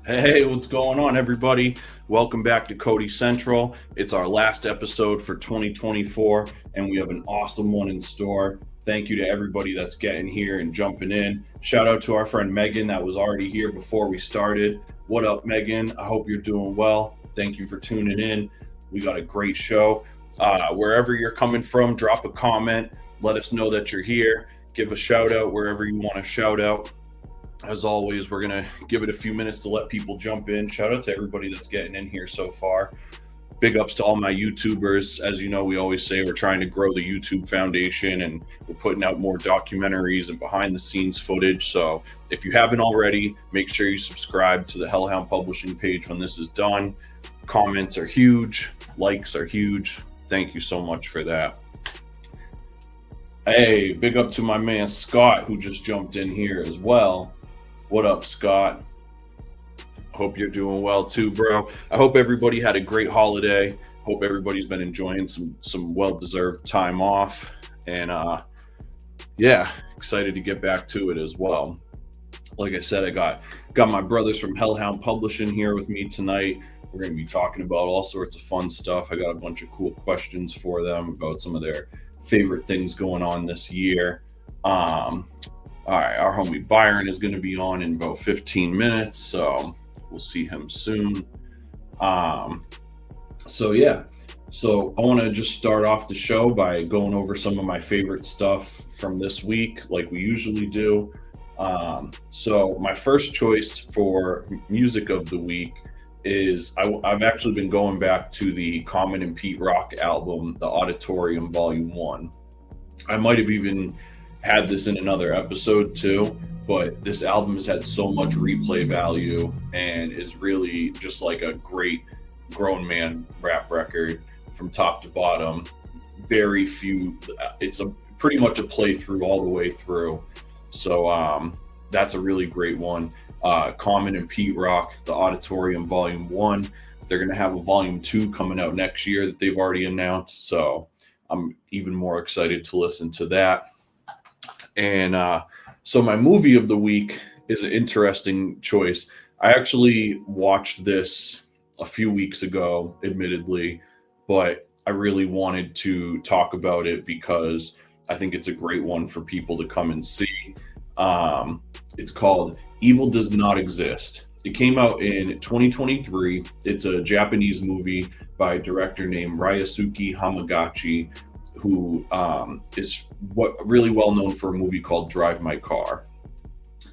Hey, what's going on, everybody? Welcome back to Cody Central. It's our last episode for 2024, and we have an awesome one in store. Thank you to everybody that's getting here and jumping in. Shout out to our friend Megan that was already here before we started. What up, Megan? I hope you're doing well. Thank you for tuning in. We got a great show. Wherever you're coming from, drop a comment. Let us know that you're here. Give a shout out wherever you want to shout out. As always, we're going to give it a few minutes to let people jump in. Shout out to everybody that's getting in here so far. Big ups to all my YouTubers. As you know, we always say we're trying to grow the YouTube foundation and we're putting out more documentaries and behind the scenes footage. So if you haven't already, make sure you subscribe to the Hellhound Publishing page when this is done. Comments are huge, likes are huge. Thank you so much for that. Hey, big up to my man Scott who just jumped in here as well. What up, Scott? Hope you're doing well too, bro. I hope everybody had a great holiday. Hope everybody's been enjoying some well-deserved time off. And yeah, excited to get back to it as well. Like I said, I got my brothers from Hellhound Publishing here with me tonight. We're going to be talking about all sorts of fun stuff. I got a bunch of cool questions for them about some of their favorite things going on this year. All right, our homie Byron is going to be on in about 15 minutes, so we'll see him soon. So I want to just start off the show by going over some of my favorite stuff from this week, like we usually do. So my first choice for music of the week is I've actually been going back to the Common and Pete Rock album, The Auditorium Volume 1. I might have even had this in another episode too, but this album has had so much replay value and is really just like a great grown man rap record from top to bottom. Very few, it's pretty much a playthrough all the way through. So that's a really great one. Common and Pete Rock, The Auditorium Volume 1. They're going to have a Volume 2 coming out next year that they've already announced. So I'm even more excited to listen to that. And so my movie of the week is an interesting choice. I actually watched this a few weeks ago, admittedly, but I really wanted to talk about it because I think it's a great one for people to come and see. It's called Evil Does Not Exist. It came out in 2023. It's a Japanese movie by a director named Ryosuke Hamagachi, who is really well known for a movie called Drive My Car.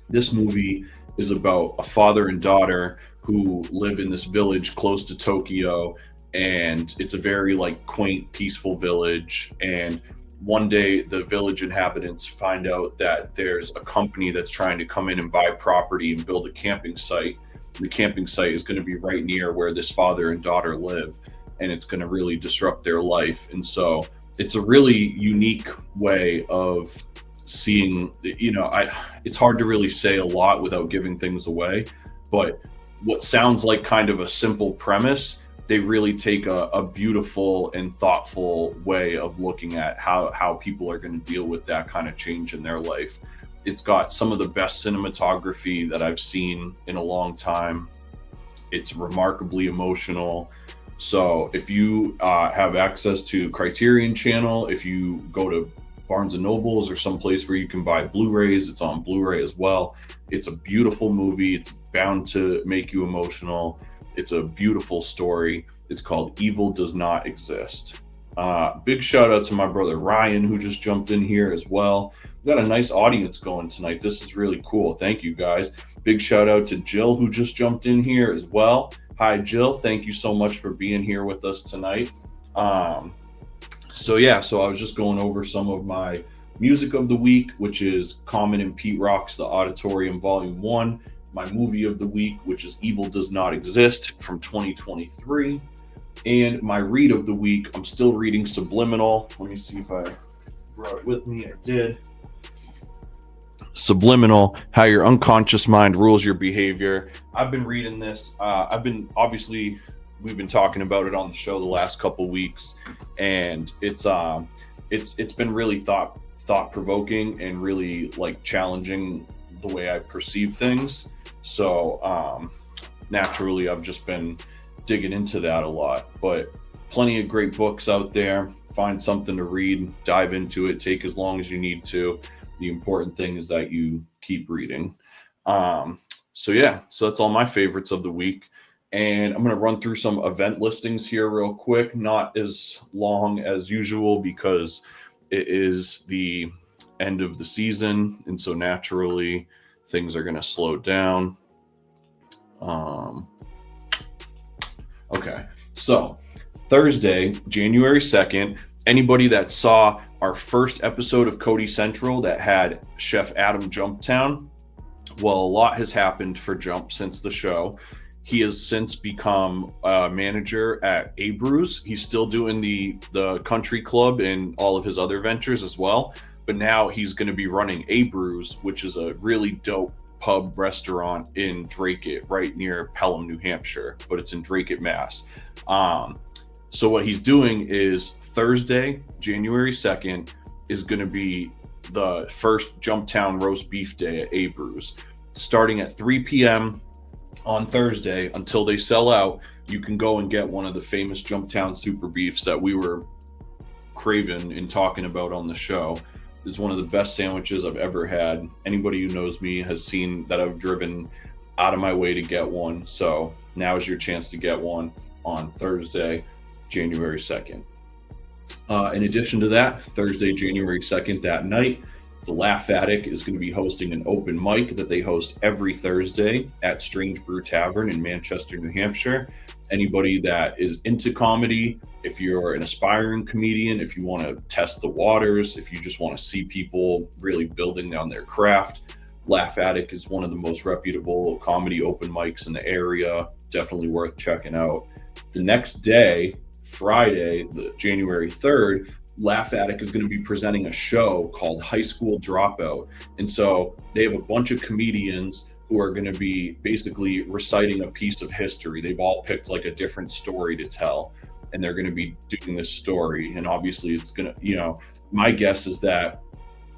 This movie is about a father and daughter who live in this village close to Tokyo, and it's a very like quaint, peaceful village. And one day the village inhabitants find out that there's a company that's trying to come in and buy property and build a camping site. The camping site is going to be right near where this father and daughter live, and it's going to really disrupt their life. And so it's a really unique way of seeing, it's hard to really say a lot without giving things away, but what sounds like kind of a simple premise, they really take a beautiful and thoughtful way of looking at how people are going to deal with that kind of change in their life. It's got some of the best cinematography that I've seen in a long time. It's remarkably emotional. So if you have access to Criterion Channel, if you go to Barnes and Nobles or someplace where you can buy Blu-rays, it's on Blu-ray as well. It's a beautiful movie. It's bound to make you emotional. It's a beautiful story. It's called Evil Does Not Exist. Big shout out to my brother Ryan, who just jumped in here as well. We've got a nice audience going tonight. This is really cool. Thank you, guys. Big shout out to Jill, who just jumped in here as well. Hi, Jill. Thank you so much for being here with us tonight. So I was just going over some of my music of the week, which is Common and Pete Rock's The Auditorium Volume 1. My movie of the week, which is Evil Does Not Exist from 2023. And my read of the week, I'm still reading Subliminal. Let me see if I brought it with me. I did. Subliminal, How Your Unconscious Mind Rules Your Behavior. I've been reading this. We've been talking about it on the show the last couple weeks, and it's been really thought provoking and really like challenging the way I perceive things. So naturally I've just been digging into that a lot. But plenty of great books out there. Find something to read, dive into it, take as long as you need to. The important thing is that you keep reading. So that's all my favorites of the week. And I'm going to run through some event listings here real quick, not as long as usual because it is the end of the season. And so naturally things are going to slow down. Okay. So Thursday, January 2nd, anybody that saw our first episode of Cody Central that had Chef Adam Jumptown, well, a lot has happened for Jump since the show. He has since become a manager at Abreu's. He's still doing the country club and all of his other ventures as well. But now he's going to be running Abreu's, which is a really dope pub restaurant in Dracut, right near Pelham, New Hampshire, but it's in Dracut, Mass. So what he's doing is Thursday, January 2nd, is going to be the first Jumptown roast beef day at Abreu's. Starting at 3 p.m. on Thursday until they sell out, you can go and get one of the famous Jumptown super beefs that we were craving and talking about on the show. It's one of the best sandwiches I've ever had. Anybody who knows me has seen that I've driven out of my way to get one. So now is your chance to get one on Thursday, January 2nd. In addition to that, Thursday, January 2nd, that night, the Laugh Attic is going to be hosting an open mic that they host every Thursday at Strange Brew Tavern in Manchester, New Hampshire. Anybody that is into comedy, if you're an aspiring comedian, if you want to test the waters, if you just want to see people really building on their craft, Laugh Attic is one of the most reputable comedy open mics in the area. Definitely worth checking out. The next day, Friday, the January 3rd, Laugh Attic is going to be presenting a show called High School Dropout. And so they have a bunch of comedians who are going to be basically reciting a piece of history. They've all picked like a different story to tell, and they're going to be doing this story. And obviously it's going to, my guess is that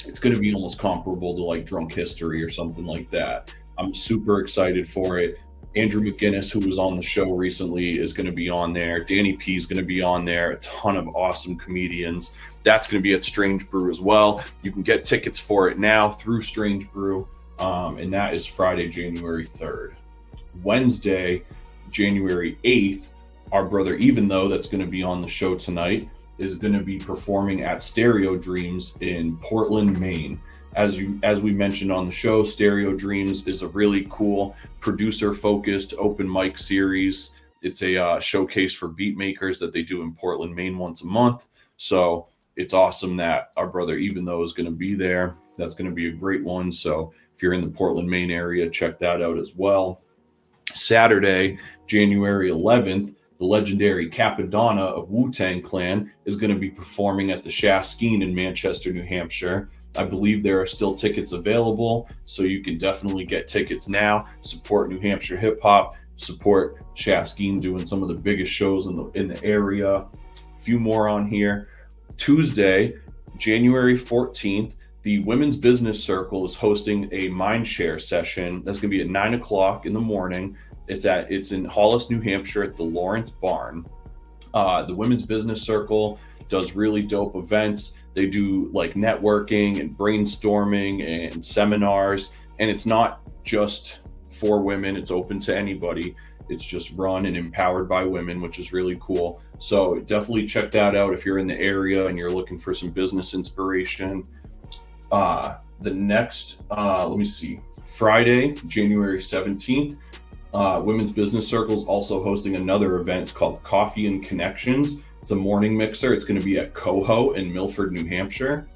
it's going to be almost comparable to like Drunk History or something like that. I'm super excited for it. Andrew McGinnis, who was on the show recently, is going to be on there. Danny P is going to be on there. A ton of awesome comedians. That's going to be at Strange Brew as well. You can get tickets for it now through Strange Brew, and that is Friday, January 3rd. Wednesday, January 8th, our brother Even Though, that's going to be on the show tonight, is going to be performing at Stereo Dreams in Portland, Maine. As we mentioned on the show, Stereo Dreams is a really cool producer-focused open mic series. It's a showcase for beat makers that they do in Portland, Maine once a month. So it's awesome that our brother Even Though is going to be there. That's going to be a great one. So if you're in the Portland, Maine area, check that out as well. Saturday, January 11th, the legendary Capadonna of Wu-Tang Clan is going to be performing at the Shaskeen in Manchester, New Hampshire. I believe there are still tickets available, so you can definitely get tickets now. Support New Hampshire hip hop. Support Shaskeen doing some of the biggest shows in the area. A few more on here. Tuesday, January 14th, the Women's Business Circle is hosting a Mindshare session. That's going to be at 9 o'clock in the morning. It's in Hollis, New Hampshire at the Lawrence Barn. The Women's Business Circle does really dope events. They do like networking and brainstorming and seminars, and it's not just for women. It's open to anybody. It's just run and empowered by women, which is really cool. So definitely check that out if you're in the area and you're looking for some business inspiration. The next, Friday, January 17th, Women's Business Circle is also hosting another event called Coffee and Connections. It's a morning mixer. It's going to be at Coho in Milford, New Hampshire.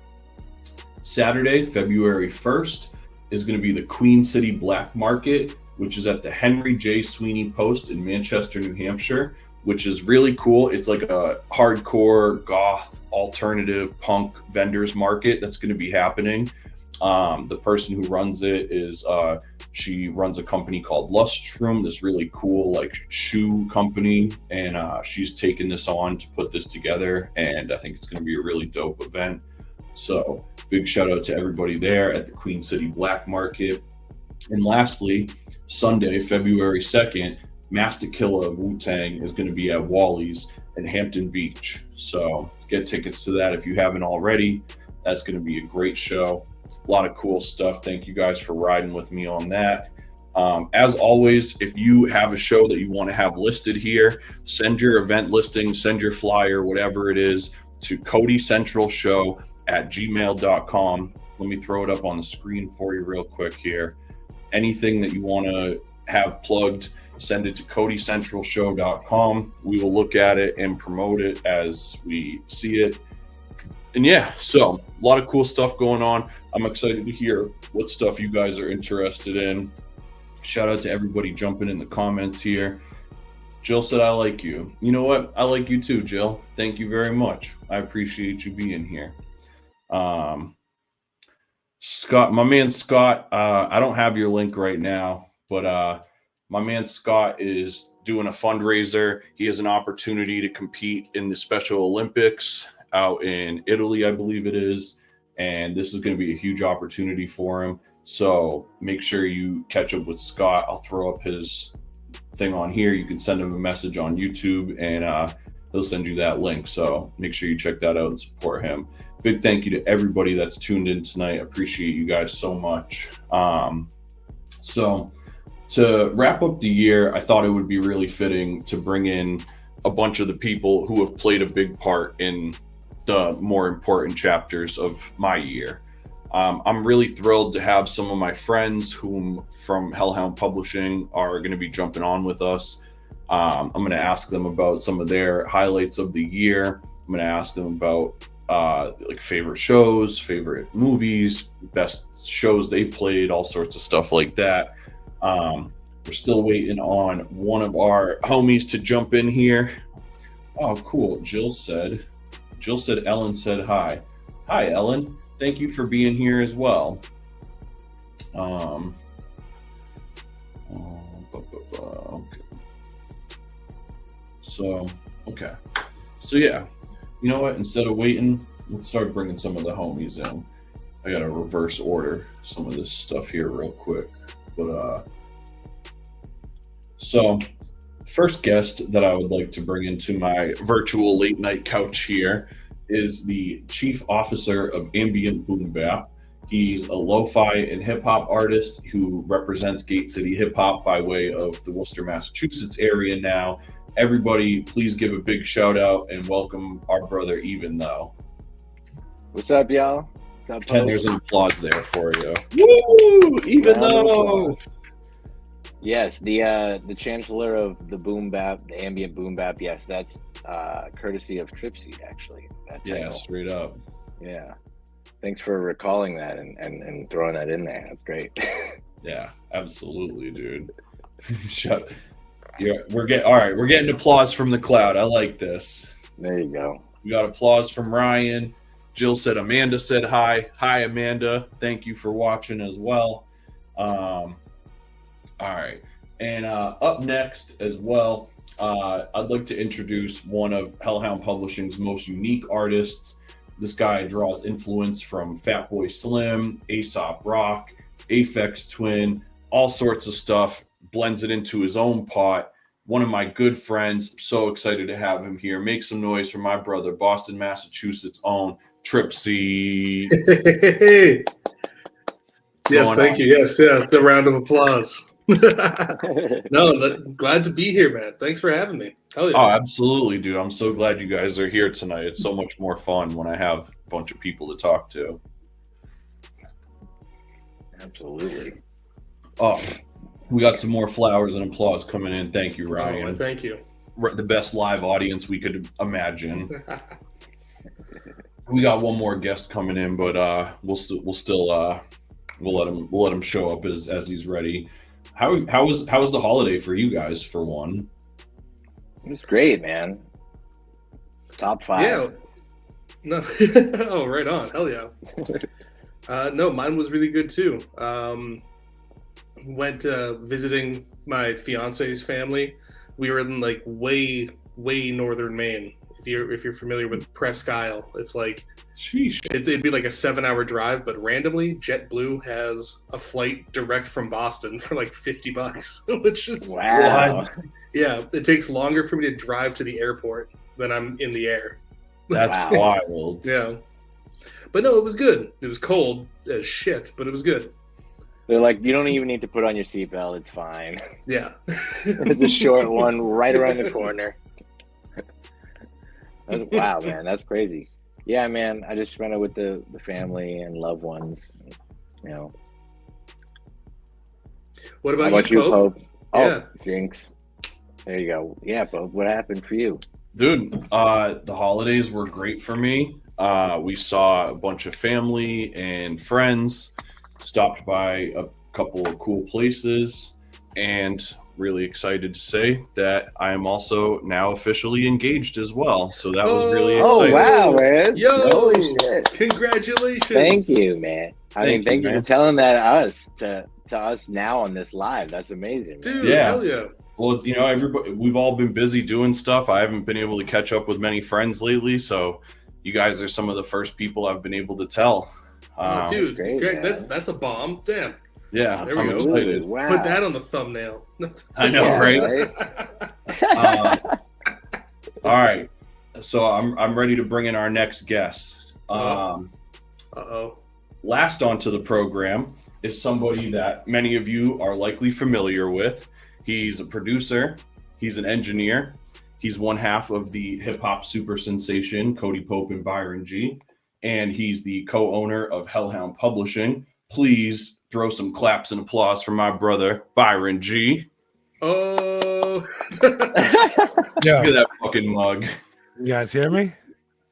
Saturday, February 1st, is going to be the Queen City Black Market, which is at the Henry J. Sweeney Post in Manchester, New Hampshire, which is really cool. It's like a hardcore, goth, alternative punk vendors market that's going to be happening. The person who runs it is she runs a company called Lustrum, this really cool like shoe company, and she's taken this on to put this together, and I think it's going to be a really dope event. So big shout out to everybody there at the Queen City Black Market. And lastly, Sunday, February 2nd, Master Killer of Wu-Tang is going to be at Wally's in Hampton Beach. So get tickets to that if you haven't already. That's going to be a great show. A lot of cool stuff. Thank you guys for riding with me on that. As always, if you have a show that you want to have listed here, send your event listing, send your flyer, whatever it is, to codycentralshow@gmail.com. Let me throw it up on the screen for you real quick here. Anything that you want to have plugged, send it to codycentralshow.com. We will look at it and promote it as we see it. And yeah, so a lot of cool stuff going on. I'm excited to hear what stuff you guys are interested in. Shout out to everybody jumping in the comments here. Jill said, I like you. You know what? I like you too, Jill. Thank you very much. I appreciate you being here. Scott, my man Scott, I don't have your link right now, but my man Scott is doing a fundraiser. He has an opportunity to compete in the Special Olympics out in Italy, I believe it is. And this is going to be a huge opportunity for him. So make sure you catch up with Scott. I'll throw up his thing on here. You can send him a message on YouTube and he'll send you that link. So make sure you check that out and support him. Big thank you to everybody that's tuned in tonight. I appreciate you guys so much. So to wrap up the year, I thought it would be really fitting to bring in a bunch of the people who have played a big part in the more important chapters of my year. I'm really thrilled to have some of my friends whom from Hellhound Publishing are going to be jumping on with us. I'm going to ask them about some of their highlights of the year. I'm going to ask them about like favorite shows, favorite movies, best shows they played, all sorts of stuff like that. We're still waiting on one of our homies to jump in here. Oh, cool. Jill said Ellen said hi. Hi, Ellen. Thank you for being here as well. Okay. So yeah, you know what? Instead of waiting, let's start bringing some of the homies in. I gotta reverse order some of this stuff here real quick. But so first guest that I would like to bring into my virtual late night couch here is the chief officer of Ambient Boom Bap. He's a lo-fi and hip-hop artist who represents Gate City hip-hop by way of the Worcester, Massachusetts area now. Everybody, please give a big shout out and welcome our brother Even Though. What's up, y'all? Ken, there's an applause there for you. Woo! Even Though! Yes, the chancellor of the boom bap, the ambient boom bap. Yes, that's courtesy of Tripsy, actually. Yeah, straight up. Yeah. Thanks for recalling that and throwing that in there. That's great. Yeah, absolutely, dude. We're getting applause from the crowd. I like this. There you go. We got applause from Ryan. Jill said Amanda said hi. Hi, Amanda. Thank you for watching as well. All right. And up next as well, I'd like to introduce one of Hellhound Publishing's most unique artists. This guy draws influence from Fatboy Slim, Aesop Rock, Aphex Twin, all sorts of stuff, blends it into his own pot. One of my good friends. So excited to have him here. Make some noise for my brother, Boston, Massachusetts' own Tripsy. Yes, thank you. Yes, yeah, the round of applause. No, glad to be here, man. Thanks for having me. Hell yeah. Oh, absolutely, dude. I'm so glad you guys are here tonight. It's so much more fun when I have a bunch of people to talk to. Absolutely. Oh, we got some more flowers and applause coming in. Thank you, Ryan. Oh, thank you. The best live audience we could imagine. We got one more guest coming in, but we'll let him show up as he's ready. How was the holiday for you guys, for one? It was great, man. Top 5. Yeah. No. Oh, right on. Hell yeah. No, mine was really good too. Went visiting my fiance's family. We were in like way northern Maine if you're familiar with Presque Isle, it's like Sheesh. it'd be like a 7-hour drive, but randomly JetBlue has a flight direct from Boston for like $50, which is Wow. yeah. It takes longer for me to drive to the airport than I'm in the air. That's Wow. wild. Yeah, but no, it was good. It was cold as shit, but it was good. They're like, you don't even need to put on your seatbelt. It's fine. Yeah, It's a short one right around the corner. Wow, man, that's crazy. Yeah, man, I just spent it with the family and loved ones. You know. What How about about you, Pope? Pope? Oh, Yeah. Jinx. There you go. Yeah, Pope. What happened for you? Dude, the holidays were great for me. We saw a bunch of family and friends, stopped by a couple of cool places, and really excited to say that I am also now officially engaged as well. So that was really Oh, exciting. wow, man. Yo, Holy shit. Congratulations! Thank you, man. Thank you man. for telling that to us now on this live. That's amazing, man. dude. Yeah. Hell yeah! Well, everybody, we've all been busy doing stuff. I haven't been able to catch up with many friends lately, so you guys are some of the first people I've been able to tell. Oh, dude, great, Greg, man. that's a bomb. Damn, Yeah, There we I'm go. excited. Wow. put that on the thumbnail. I know, Yeah, right? All right, so I'm ready to bring in our next guest. Uh-oh. Last onto the program is somebody that many of you are likely familiar with. He's a producer, he's an engineer, he's one half of the hip hop super sensation Cody Pope and Byron G, and he's the co-owner of Hellhound Publishing. Please throw some claps and applause for my brother Byron G. Oh. Yeah, Look at that fucking mug. you guys hear me?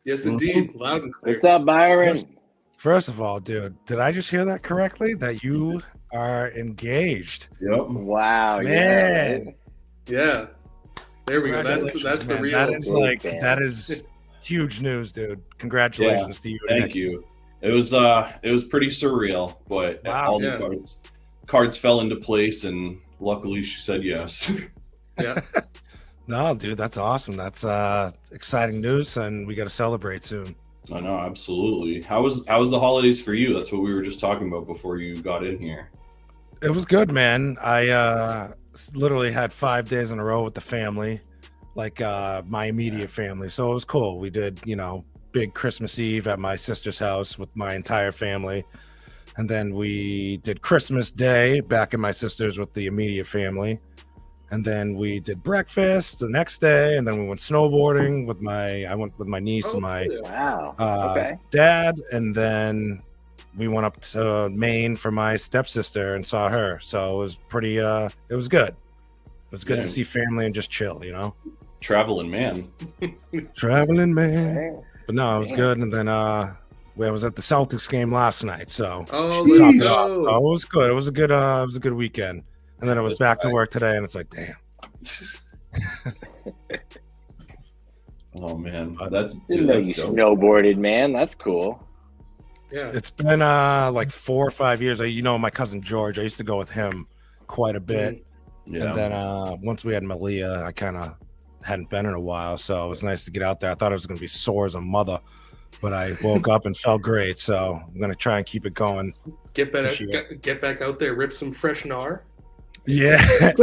Yes, indeed. Loud and clear. What's up, Byron? First of all, dude, did I just hear that correctly? That you are engaged? Yep. Wow, Man. Yeah. There we go. That's the Congratulations, man. real. That is Great, like man. that is huge news, dude. Congratulations to you. and Thank Nick. you. It was pretty surreal, but Wow, all yeah. the cards fell into place, and luckily she said yes. Yeah. No, dude, that's awesome. That's exciting news, and we got to celebrate soon. I know, absolutely. How was the holidays for you? That's what we were just talking about before you got in here. It was good, man. I literally had 5 days in a row with the family, like my immediate family. So it was cool. We did, big Christmas Eve at my sister's house with my entire family. And then we did Christmas Day back at my sister's with the immediate family. And then we did breakfast the next day. And then we went snowboarding I went with my niece and my Wow. Okay. dad. And then we went up to Maine for my stepsister and saw her. So it was pretty, it was good. It was good Yeah. to see family and just chill, Traveling man. Traveling, man. Okay. But no, it was Yeah. good. And then I was at the Celtics game last night. So Oh, we let's topped it off. go. So it was good. It was a good weekend. And then I was back to work today, and it's like, damn. Oh man, But- that's Didn't know that's you dope. snowboarded, man. That's cool. Yeah. It's been like 4 or 5 years. My cousin George, I used to go with him quite a bit. Yeah. And then once we had Malia, I kind of hadn't been in a while. So it was nice to get out there. I thought I was going to be sore as a mother, but I woke up and felt great. So I'm going to try and keep it going. Get back, Appreciate get back out there, rip some fresh gnar. Yeah,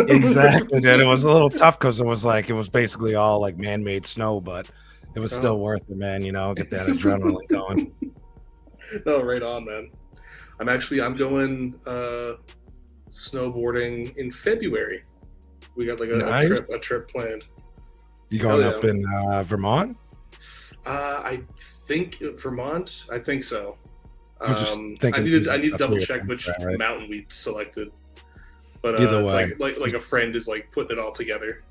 exactly, dude. It was a little tough because it was basically all like man-made snow, but it was still worth it, man. Get that adrenaline going. No, right on, man. I'm going snowboarding in February. We got like Nice. a trip planned. You going Hell up in Vermont? I think Vermont. I think so. I'm just I thinking need to that's double where check you're which thinking, right? mountain we selected. But Either it's way. like a friend is like putting it all together,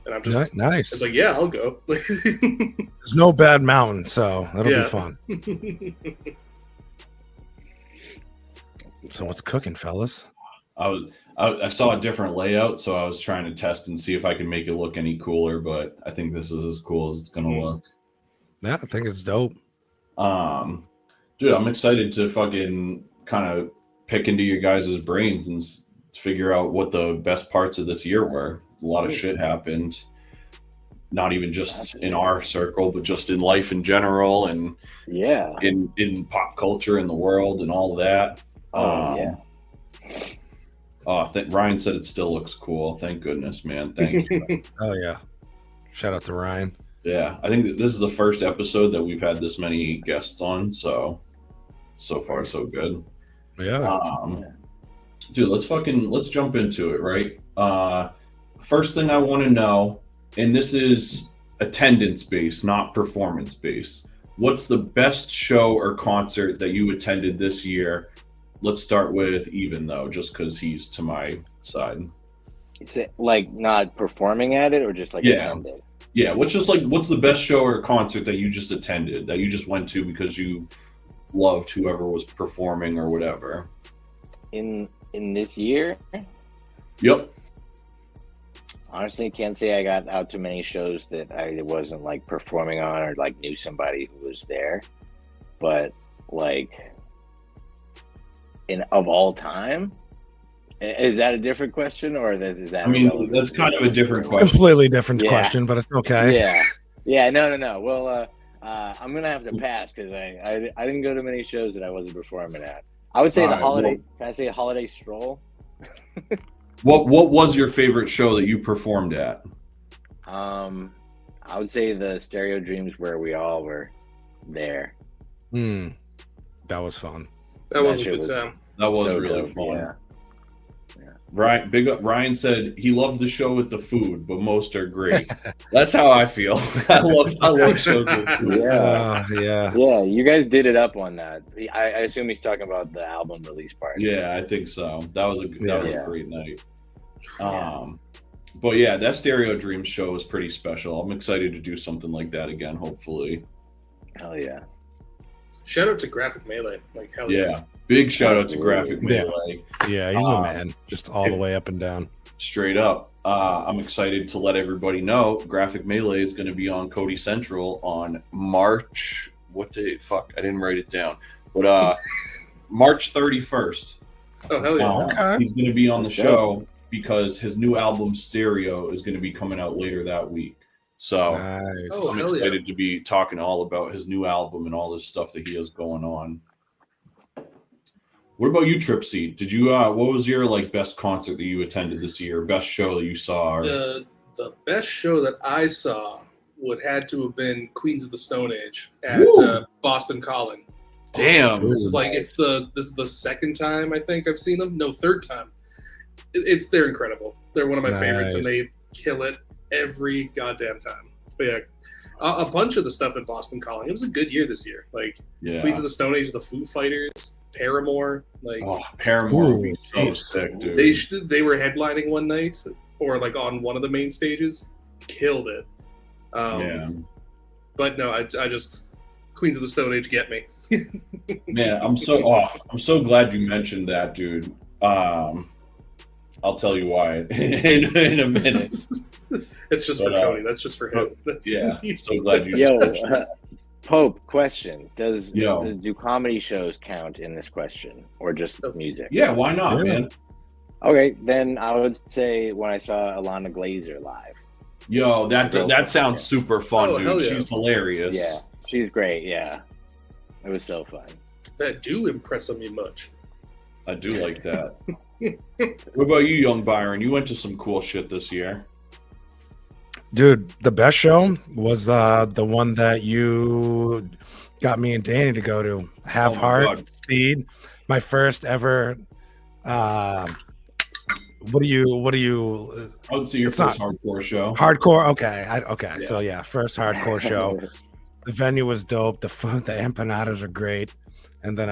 and I'm just Nice. it's like, yeah, I'll go. There's no bad mountain, so that'll Yeah. be fun. So what's cooking, fellas? I saw a different layout, so I was trying to test and see if I could make it look any cooler, but I think this is as cool as it's gonna look. Yeah, I think it's dope. Dude, I'm excited to fucking kind of pick into your guys' brains and figure out what the best parts of this year were. A lot of shit happened. not even just in our circle, but just in life in general, and Yeah. in pop culture in the world and all that. Yeah. Ryan said it still looks cool. Thank goodness, man. Thank you. Oh yeah. Shout out to Ryan. Yeah, I think that this is the first episode that we've had this many guests on, so far so good. Yeah. Dude, let's jump into it, right? First thing I want to know, and this is attendance based, not performance based. What's the best show or concert that you attended this year? Let's start with Even, though, just because he's to my side. Is it like not performing at it, or just like attended? Yeah, what's the best show or concert that you just attended, that you just went to because you loved whoever was performing or whatever? In this year? Yep. Honestly, can't say I got out to many shows that I wasn't like performing on or like knew somebody who was there. But like of all time? Is that a different question, or is that? I mean, that's kind of a different question. Completely different question, but it's okay. Yeah. No. Well, I'm gonna have to pass because I didn't go to many shows that I wasn't performing at. I would say holiday. Can I say a holiday stroll? What was your favorite show that you performed at? I would say the Stereo Dreams, where we all were there. That was fun. That was a good time. That was so really dope. fun. Right, big up. Ryan said he loved the show with the food, but most are great. That's how I feel. I love shows with food. Yeah. You guys did it up on that. I assume he's talking about the album release party. Yeah, I think so. That was a great night. But yeah, that Stereo Dreams show was pretty special. I'm excited to do something like that again, hopefully. Hell yeah. Shout out to Graphic Melee. Like, hell yeah. Big shout out to Graphic Melee. Yeah, he's the man. Just all the way up and down. Straight up. I'm excited to let everybody know Graphic Melee is going to be on Cody Central on March. What day? Fuck, I didn't write it down. But March 31st. Oh, hell yeah. Okay. He's going to be on the show because his new album Stereo is going to be coming out later that week. So nice. I'm excited to be talking all about his new album and all this stuff that he has going on. What about you, Tripsy? Did you what was your like best concert that you attended this year? Best show that you saw? Or... The best show that I saw had to have been Queens of the Stone Age at Boston Calling. Damn. This is the second time I think I've seen them. No, third time. They're incredible. They're one of my favorites, and they kill it every goddamn time. But yeah, a bunch of the stuff at Boston Calling. It was a good year this year. Like Queens of the Stone Age, the Foo Fighters, Paramore. Paramore would be so sick, dude. They were headlining one night, or like on one of the main stages. Killed it. But no, I just Queens of the Stone Age get me. Man, I'm so glad you mentioned that, dude. I'll tell you why in a minute. It's just for Cody. That's just for him. So glad you. Pope, question: do comedy shows count in this question, or just music? Yeah, why not, man? Okay, then I would say when I saw Alana Glazer live. Yo, that sounds super fun, dude. Yeah. She's hilarious. Yeah, she's great. Yeah, it was so fun. That do impress me much. I do like that. What about you, young Byron? You went to some cool shit this year. Dude, the best show was the one that you got me and Danny to go to. Have Heart Speed. My first ever what do you I would say your first hardcore show. Hardcore, okay. So yeah, first hardcore show. The venue was dope. The food, the empanadas are great. And then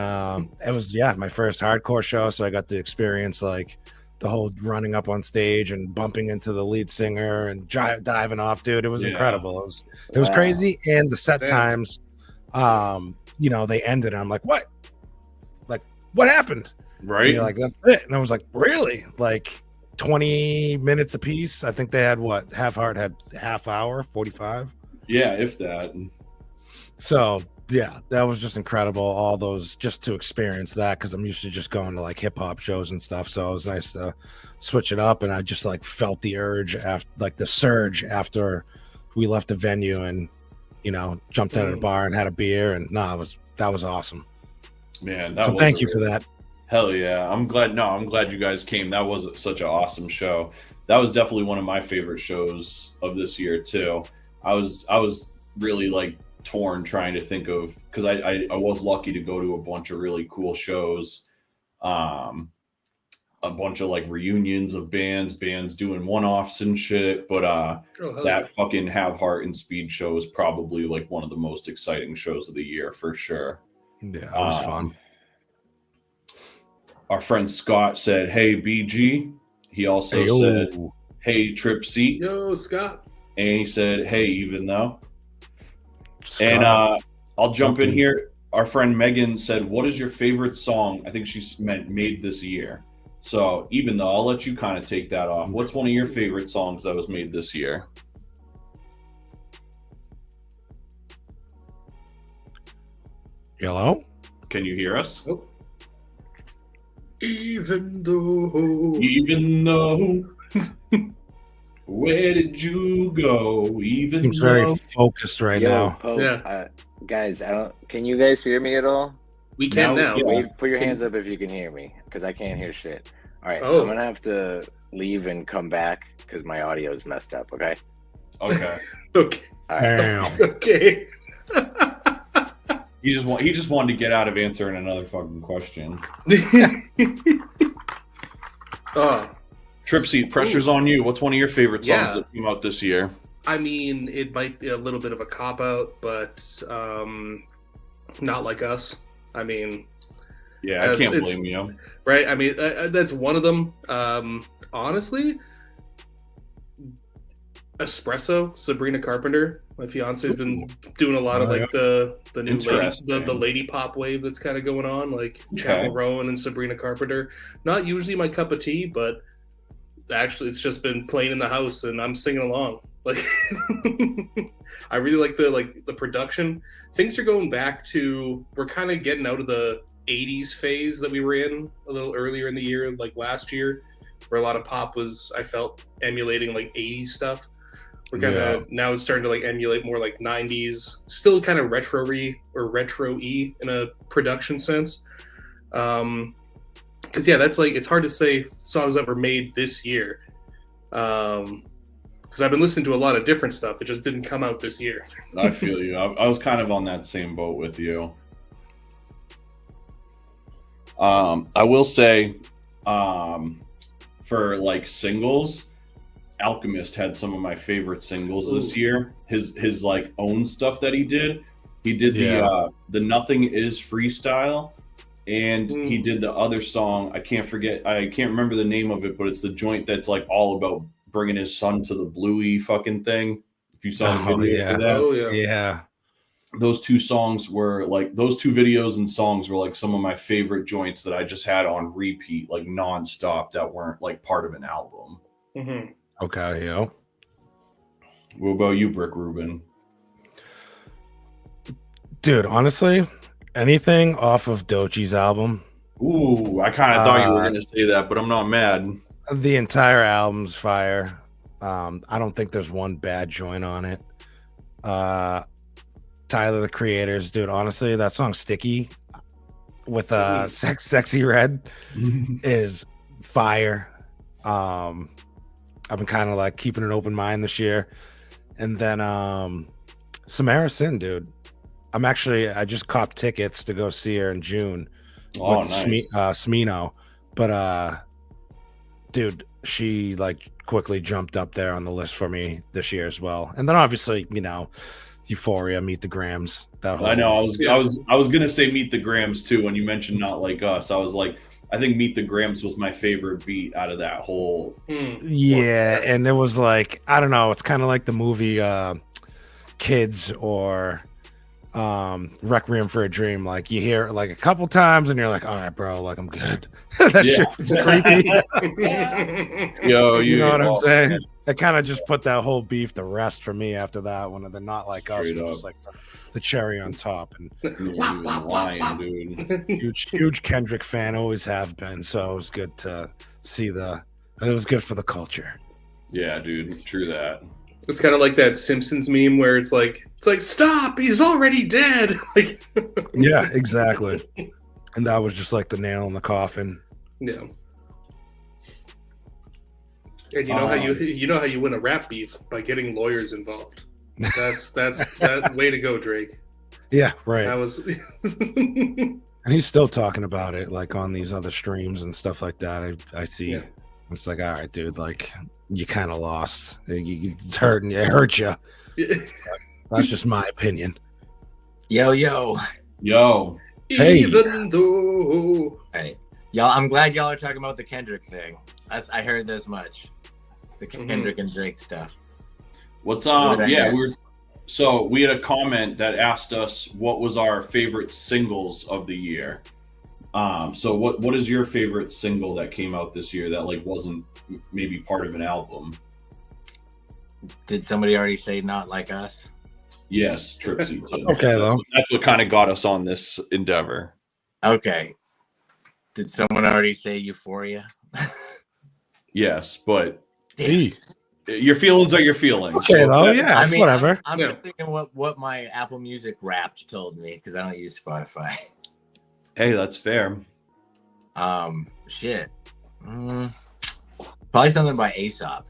it was my first hardcore show, so I got to experience like the whole running up on stage and bumping into the lead singer and diving off, dude. It was incredible. It was crazy. And the set times, they ended. And I'm like, what? Like, what happened? Right. And you're like, that's it. And I was like, really? Like 20 minutes a piece. I think they had Half Heart had half hour, 45. Yeah, if that. So yeah, that was just incredible. All those, just to experience that, because I'm used to just going to like hip hop shows and stuff. So it was nice to switch it up, and I just like felt the urge after, like the surge after we left the venue and, jumped out of the bar and had a beer, and that was awesome. Man, so thank you for that. Hell yeah. I'm glad you guys came. That was such an awesome show. That was definitely one of my favorite shows of this year too. I was really like torn trying to think of, because I was lucky to go to a bunch of really cool shows, a bunch of like reunions of bands doing one-offs and shit, but that fucking Have Heart and Speed show is probably like one of the most exciting shows of the year for sure. Yeah, it was fun. Our friend Scott said, "Hey BG." He also said, "Hey Trip Seat." Yo, Scott. And he said, "Hey, even though." Scott, and I'll jump in here. Our friend Megan said, "What is your favorite song?" I think she meant made this year. So even though, I'll let you kind of take that off. What's one of your favorite songs that was made this year? Hello? Can you hear us? Oh. Even though. Where did you go? Even Seems though. very focused right now. Pope, Yeah. Guys, can you guys hear me at all? We can now. Yeah. Wait, put your hands up if you can hear me, because I can't hear shit. All right, Oh. I'm gonna have to leave and come back because my audio is messed up. Okay. Okay. Okay. All right. Damn. Okay. He just wanted to get out of answering another fucking question. Oh, Trip Seat, pressure's on you. What's one of your favorite songs Yeah. that came out this year? I mean, it might be a little bit of a cop out, but Not Like Us. I mean, Yeah, I can't blame you. right? I mean, that's one of them. Honestly, Espresso, Sabrina Carpenter. My fiance's been doing a lot of like the new the lady pop wave that's kind of going on, like Chapel Rowan and Sabrina Carpenter. Not usually my cup of tea, but actually it's just been playing in the house and I'm singing along. Like I really like the production. Things are going back to, we're kind of getting out of the 80s phase that we were in a little earlier in the year, like last year, where a lot of pop was, I felt, emulating like 80s stuff. We're kind of now it's starting to like emulate more like 90s, still kind of retro-y in a production sense. Because that's like, it's hard to say songs that were made this year. Because I've been listening to a lot of different stuff. It just didn't come out this year. I feel you. I was kind of on that same boat with you. I will say, for like singles, Alchemist had some of my favorite singles this year. His like own stuff that he did. He did the Nothing Is freestyle, and he did the other song. I can't remember the name of it, but it's the joint that's like all about bringing his son to the bluey fucking thing. If you saw the video for that. Yeah. Those two songs were like, those two videos and songs were like some of my favorite joints that I just had on repeat, like nonstop, that weren't like part of an album. Mm-hmm. Okay, yeah. What about you, Brick Rubin? Dude, honestly, anything off of Dochi's album. Ooh, I kind of thought you were going to say that, but I'm not mad. The entire album's fire. I don't think there's one bad joint on it. Tyler, the Creators, dude, honestly, that song Sticky with Sexy Red is fire. I've been kind of like keeping an open mind this year. And then Samara Sin, dude. I just copped tickets to go see her in June with Smino. But dude, she like quickly jumped up there on the list for me this year as well. And then obviously, Euphoria, Meet the Grams. I know. I was gonna say Meet the Grams too when you mentioned Not Like Us. I was like, I think Meet the Grams was my favorite beat out of that whole. Yeah, and it was like, I don't know. It's kind of like the movie Kids or Requiem for a Dream. Like you hear it like a couple times and you're like, all right, bro, like I'm good. That shit was creepy. Yo, you know what I'm saying? It kind of just put that whole beef to rest for me after that one. And then Not Like Us was just like the cherry on top. And lying, dude. huge Kendrick fan, always have been. So it was good to see it was good for the culture. Yeah, dude, true that. It's kind of like that Simpsons meme where it's like stop, he's already dead. Like, Yeah, exactly. And that was just like the nail in the coffin. yeah. And you know how you win a rap beef by getting lawyers involved. That's that way to go, Drake. Yeah, right. That was. And he's still talking about it, like on these other streams and stuff like that. I see. Yeah. It's like, all right, dude, like you kind of lost. It's hurting. It hurt you. That's just my opinion. Yo. Hey. Even though. Hey, y'all. I'm glad y'all are talking about the Kendrick thing. I heard this much. The Kendrick and Drake stuff. What's Yeah, so we had a comment that asked us what was our favorite singles of the year. So what is your favorite single that came out this year that like wasn't maybe part of an album? Did somebody already say Not Like Us? Yes, Tripsy did. Okay, though. That's what kind of got us on this endeavor. Okay. Did someone already say Euphoria? Yes, but Hey. your feelings are your feelings. Okay, So though. that- Yeah, it's whatever. I'm Yeah. thinking what my Apple Music Wrapped told me because I don't use Spotify. Hey, that's fair. Shit. Probably something by Aesop.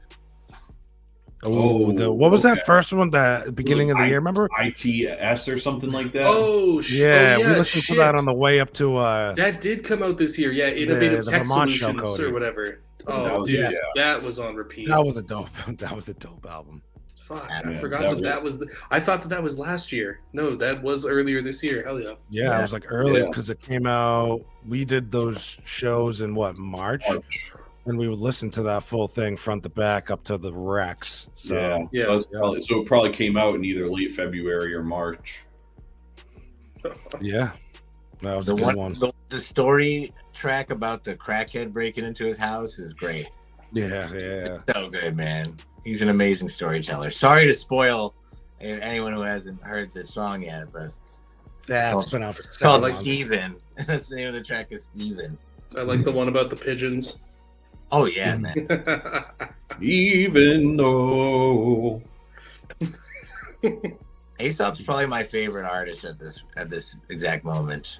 Oh, what was okay. that first one? The beginning of the year, remember? ITS or something like that. Yeah, we listened to that on the way up to. That did come out this year. Yeah, Innovative the Tech Vermont show, Solutions Cody. or whatever. Oh, That was- dude, yeah. that was on repeat. That was a dope. That was a dope album. Fuck, Yeah, I forgot that was the. I thought that was last year. No, that was earlier this year. Hell yeah. Yeah, it was like earlier because it came out. We did those shows in March, and we would listen to that full thing front to back up to the Rex. So Yeah. That was so it probably came out in either late February or March. yeah, that was The a good one. the story track about the crackhead breaking into his house is great. Yeah. So good, man. He's an amazing storyteller. Sorry to spoil anyone who hasn't heard the song yet, but That's been out for it's called 7 months. Steven. That's the name of the track is Steven. I like the one about the pigeons. Oh yeah, man. Even though Aesop's probably my favorite artist at this exact moment.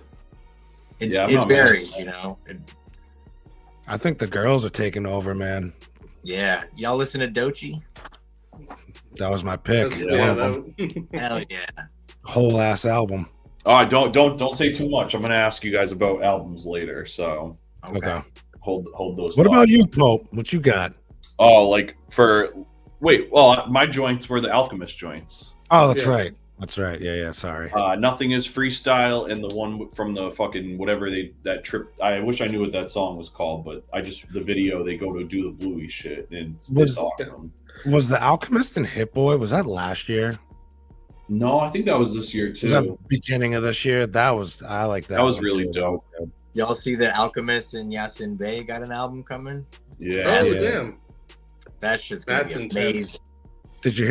It Yeah, I'm not mad. varies, you know. I think the girls are taking over, man. Yeah, y'all listen to Doechii? That was my pick. That's- One yeah, of them. Hell yeah. Whole ass album. don't say too much. I'm gonna ask you guys about albums later, so Okay. hold those. What thoughts. about you, Pope? What you got? Oh, like my joints were the Alchemist joints. Oh, that's Yeah. right. That's right. Yeah. Sorry. Nothing is freestyle, and the one from the fucking whatever that trip. I wish I knew what that song was called, but the video they go to do the bluey shit, and it's awesome. Was the Alchemist and Hit Boy? Was that last year? No, I think that was this year too. Was that beginning of this year? I like that. That was one really too. dope. Y'all see that Alchemist and Yasin Bey got an album coming? Yeah. Oh Yeah. damn! That shit's gonna That's be intense. amazing. Did you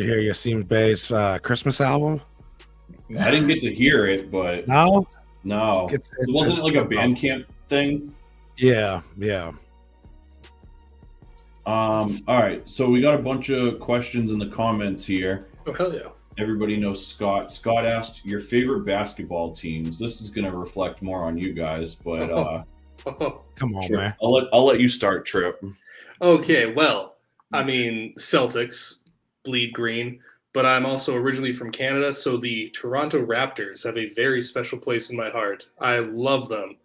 hear Yasin Bey's Christmas album? I didn't get to hear it, but No. no, It's it wasn't like a Bandcamp thing. Yeah. All right, so we got a bunch of questions in the comments here. Oh hell yeah! Everybody knows Scott. Scott asked your favorite basketball teams. This is going to reflect more on you guys, but Oh. Come on, Trip, man. I'll let you start, Trip. Okay, well, I mean Celtics bleed green, but I'm also originally from Canada, so the Toronto Raptors have a very special place in my heart. I love them.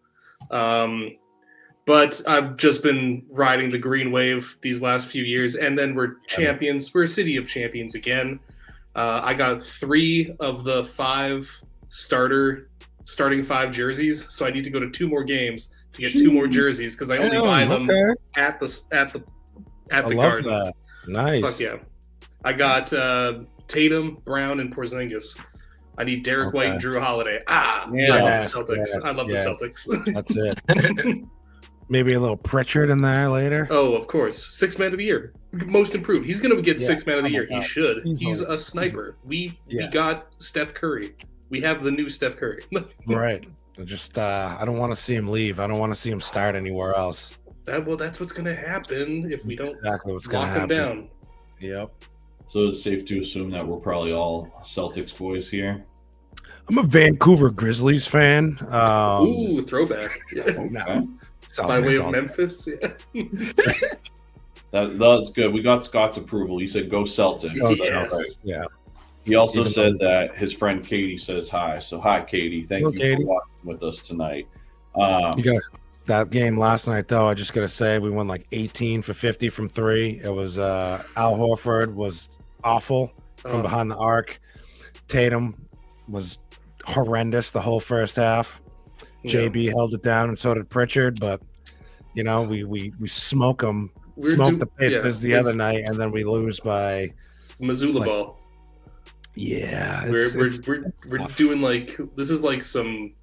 But I've just been riding the green wave these last few years, and then we're champions. We're a city of champions again. I got 3 of the 5 starting 5 jerseys, so I need to go to 2 more games to get 2 more jerseys because I only buy them at the I love Garden. that. Nice. Fuck yeah! I got Tatum, Brown, and Porzingis. I need Derek White and Drew Holiday. Yeah. I love the Yes, Celtics. yes, I love yes. the Celtics. That's it. Maybe a little Pritchard in there later. Oh, of course. 6th man of the year. Most improved. He's going to get Yeah, 6th man of the how year. about He that? should. He's He's a- a sniper. We Yeah. got Steph Curry. We have the new Steph Curry. Right. I don't want to see him leave. I don't want to see him start anywhere else. That's what's going to happen if we don't Exactly what's going lock to him happen. down. Yep. So it's safe to assume that we're probably all Celtics boys here. I'm a Vancouver Grizzlies fan. Ooh, throwback. Yeah. Okay. By way of Celtics, Memphis. Yeah. That's good. We got Scott's approval. He said go Celtics. Oh, Yes. Celtics, yeah. He also Even said that his friend Katie says hi. So hi, Katie. Thank Hello, you Katie. for watching with us tonight. You got that game last night, though. I just gotta say, we won like 18 for 50 from three. It was Al Horford was awful from behind the arc. Tatum was horrendous the whole first half. JB held it down, and so did Pritchard. But you know, we smoke them, smoke the Pacers the other night, and then we lose by Missoula like, ball. Yeah, we're doing like this is like some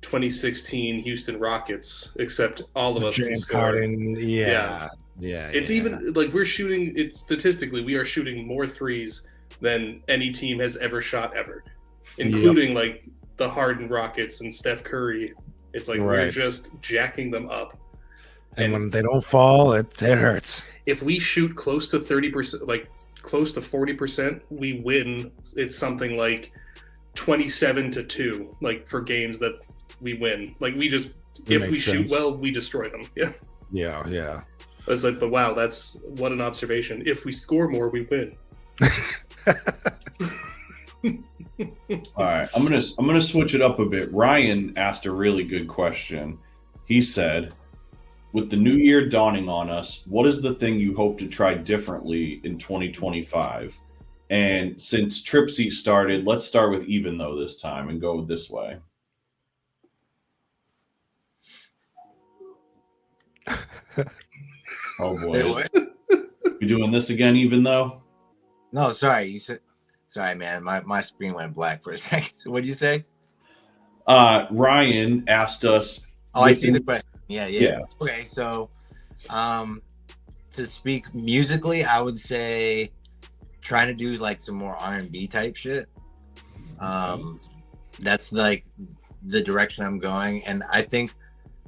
2016 Houston Rockets, except all of us can James score. Harden. Yeah. It's even like we're shooting. It's statistically we are shooting more threes than any team has ever shot ever, including like the Harden Rockets and Steph Curry. It's like we're just jacking them up. And when they don't fall, it hurts. If we shoot close to 30%, like close to 40%, we win. It's something like 27-2, like for games that we win. Like we just, if we shoot well, we destroy them. Yeah. It's like, but wow, that's what an observation. If we score more, we win. All right, I'm gonna switch it up a bit. Ryan asked a really good question. He said, with the new year dawning on us, what is the thing you hope to try differently in 2025? And since Trip Seat started, let's start with even though this time and go this way. Oh boy. You doing this again, even though? No, sorry. You said, sorry, man. My screen went black for a second. So what did you say? Ryan asked us. Oh, I see the question. Yeah. Okay, so to speak musically, I would say trying to do like some more R&B type shit. That's like the direction I'm going, and I think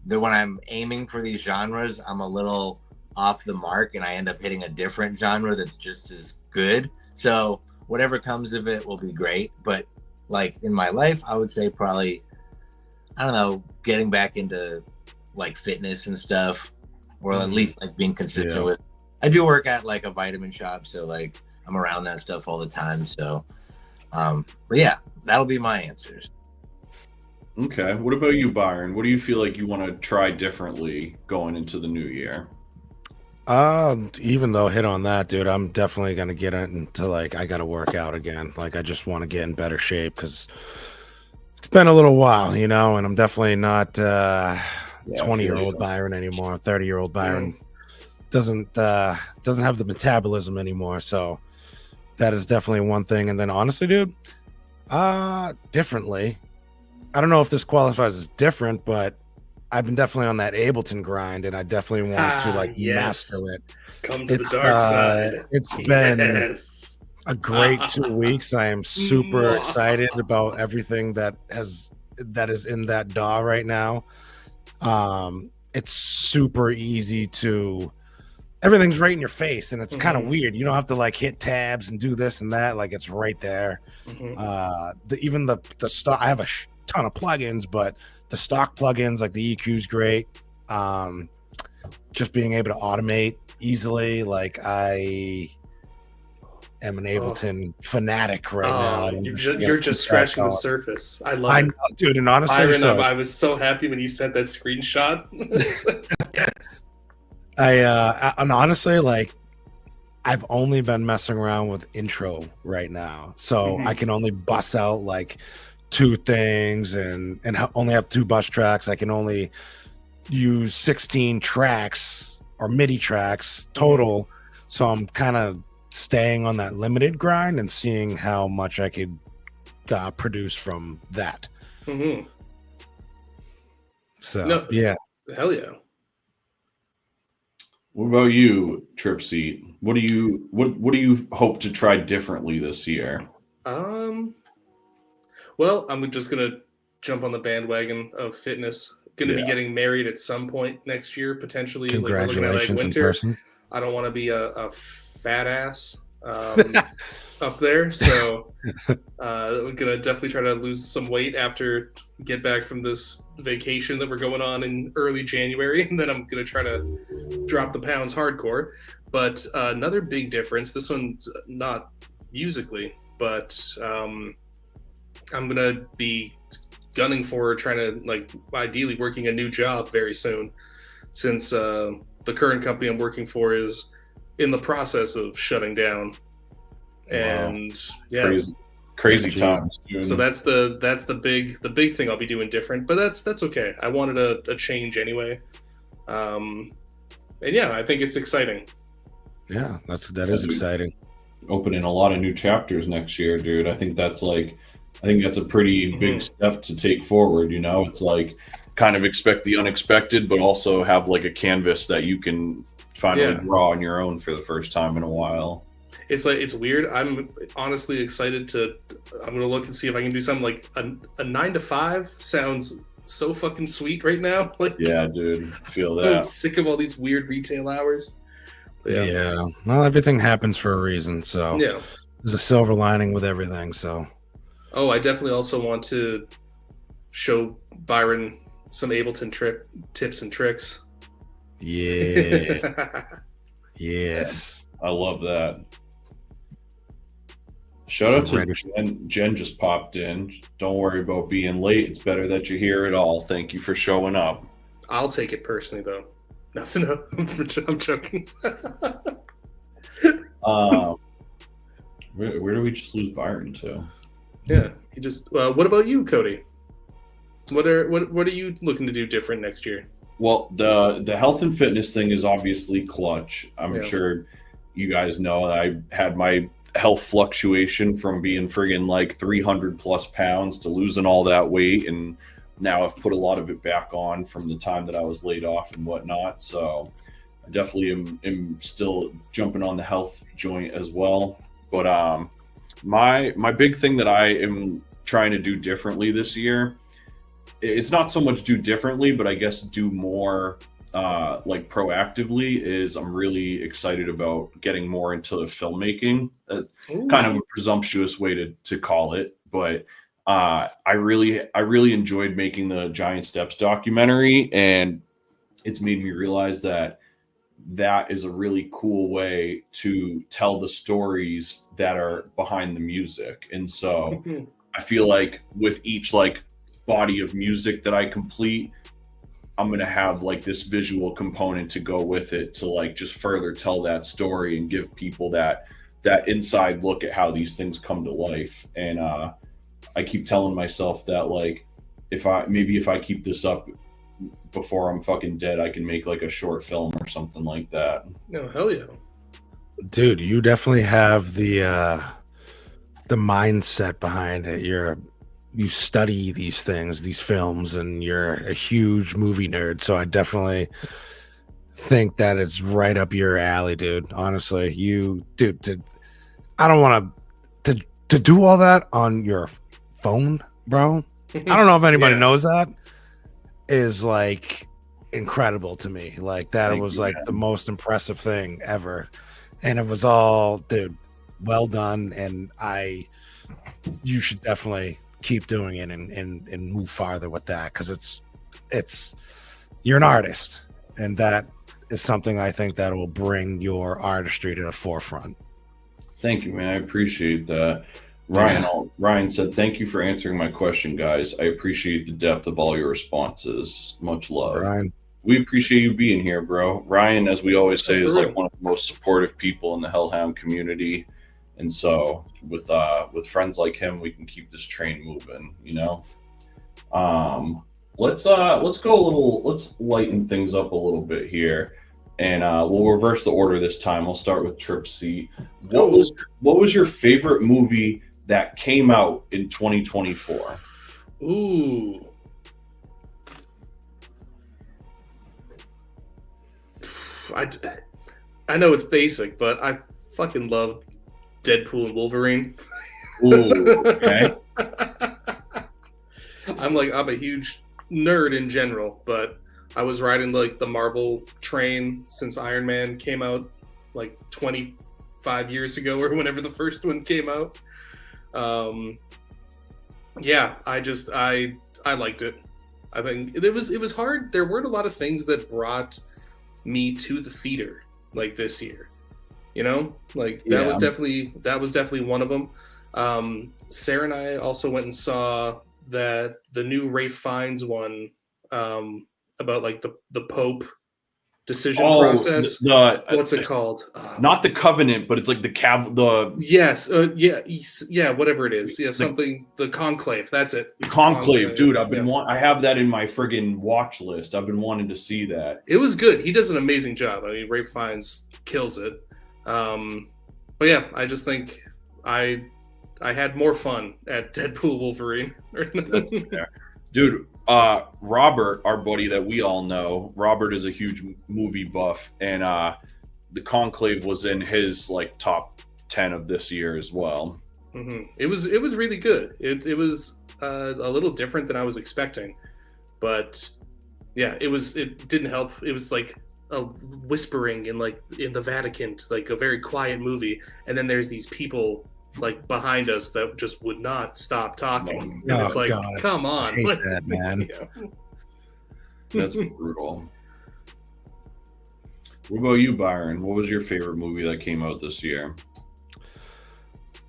that when I'm aiming for these genres, I'm a little off the mark, and I end up hitting a different genre that's just as good. So whatever comes of it will be great. But like in my life, I would say probably, I don't know, getting back into like fitness and stuff, or at least like being consistent with. I do work at like a vitamin shop, so like I'm around that stuff all the time. So, but yeah, that'll be my answers. Okay. What about you, Byron? What do you feel like you want to try differently going into the new year? Even though hit on that, dude, I'm definitely gonna get into like I gotta work out again. Like I just want to get in better shape because it's been a little while, you know, and I'm definitely not 20-year-old Byron anymore. 30-year-old Byron doesn't have the metabolism anymore. So that is definitely one thing. And then honestly, dude, differently. I don't know if this qualifies as different, but I've been definitely on that Ableton grind, and I definitely want to like master it. Come to the dark side. It's been a great 2 weeks. I am super excited about everything that is in that DAW right now. It's super easy to. Everything's right in your face, and it's kind of weird. You don't have to like hit tabs and do this and that. Like it's right there. Even the stock. I have a ton of plugins, but the stock plugins like the EQ is great. Just being able to automate easily. Like I am an Ableton fanatic right now. You're just scratching the surface. I love it, dude. And honestly, Byron, I was so happy when you sent that screenshot. Yes. And honestly, like I've only been messing around with intro right now, so I can only bust out like 2 things and only have 2 bus tracks. I can only use 16 tracks or MIDI tracks total. So I'm kind of staying on that limited grind and seeing how much I could produce from that. So yeah, hell yeah. What about you, Trip Seat? What do you hope to try differently this year? Well, I'm just gonna jump on the bandwagon of fitness. Gonna be getting married at some point next year, potentially. Congratulations like, we're looking at like in winter. person. I don't want to be a fat ass. up there. So we're gonna definitely try to lose some weight after get back from this vacation that we're going on in early January, and then I'm gonna try to drop the pounds hardcore. But another big difference, this one's not musically, but I'm gonna be gunning for trying to, like, ideally working a new job very soon, since the current company I'm working for is in the process of shutting down. And yeah, crazy times, dude. so that's the big thing I'll be doing different, but that's okay. I wanted a change anyway. And yeah, I think it's exciting. Yeah, that is exciting. Opening a lot of new chapters next year, dude. I think that's a pretty big step to take forward. You know, it's like kind of expect the unexpected, but also have like a canvas that you can finally draw on your own for the first time in a while. It's like, it's weird. I'm honestly excited I'm gonna look and see if I can do something like a 9 to 5 sounds so fucking sweet right now. Like, yeah, dude, feel that. I'm sick of all these weird retail hours. Yeah. Well, everything happens for a reason, so yeah, there's a silver lining with everything. So, I definitely also want to show Byron some Ableton tips and tricks. Yeah. Yes. I love that. Shout out to Jen. Jen just popped in. Don't worry about being late. It's better that you're here at all. Thank you for showing up. I'll take it personally, though. No, I'm joking. Where do we just lose Byron to? Yeah, he just. What about you, Cody? What are you looking to do different next year? Well, the health and fitness thing is obviously clutch. I'm sure you guys know that I had my health fluctuation from being friggin' like 300 plus pounds to losing all that weight, and now I've put a lot of it back on from the time that I was laid off and whatnot. So I definitely am still jumping on the health joint as well. But my big thing that I am trying to do differently this year, it's not so much do differently, but I guess do more like proactively, is I'm really excited about getting more into filmmaking. Kind of a presumptuous way to call it, but I really enjoyed making the Giant Steps documentary, and it's made me realize that is a really cool way to tell the stories that are behind the music. And so I feel like with each like body of music that I complete, I'm going to have like this visual component to go with it to like just further tell that story and give people that inside look at how these things come to life. And I keep telling myself that like if I keep this up before I'm fucking dead, I can make like a short film or something like that. No, hell yeah. Dude, you definitely have the mindset behind it. You study these things, these films, and you're a huge movie nerd. So I definitely think that it's right up your alley, dude. Honestly, I don't want to do all that on your phone, bro. I don't know if anybody knows that, is like incredible to me. Like that was like the most impressive thing ever. And it was all, dude, well done. And you should definitely keep doing it and move farther with that, because it's you're an artist, and that is something I think that will bring your artistry to the forefront. Thank you, man. I appreciate that. Ryan said, "Thank you for answering my question, guys. I appreciate the depth of all your responses. Much love." Ryan, we appreciate you being here, bro. Ryan, as we always say, is like one of the most supportive people in the Hellhound community. And so with friends like him, we can keep this train moving, you know? Let's lighten things up a little bit here, and we'll reverse the order this time. We'll start with Trip C. What was your favorite movie that came out in 2024? Ooh. I know it's basic, but I fucking love Deadpool and Wolverine. Ooh, okay. I'm a huge nerd in general, but I was riding like the Marvel train since Iron Man came out like 25 5 years ago or whenever the first one came out. Yeah, I liked it. I think it was hard. There weren't a lot of things that brought me to the theater like this year. You know, like that was definitely one of them. Sarah and I also went and saw the new Ralph Fiennes one about like the Pope decision process. What's it called? Not the Covenant, but it's like the yes, yeah, whatever it is. Yeah, something the Conclave. That's it. Conclave, dude. I have that in my friggin' watch list. I've been wanting to see that. It was good. He does an amazing job. I mean, Ralph Fiennes kills it. But yeah, I just think I had more fun at Deadpool Wolverine. That's fair. Dude, Robert, our buddy that we all know, Robert is a huge movie buff, and the Conclave was in his like top 10 of this year as well. Mm-hmm. It was really good. It was a little different than I was expecting, but yeah, it didn't help. It was like a whispering in the Vatican, like a very quiet movie, and then there's these people like behind us that just would not stop talking. And it's like, God, come on. I hate that, man. That's brutal. What about you, Byron? What was your favorite movie that came out this year?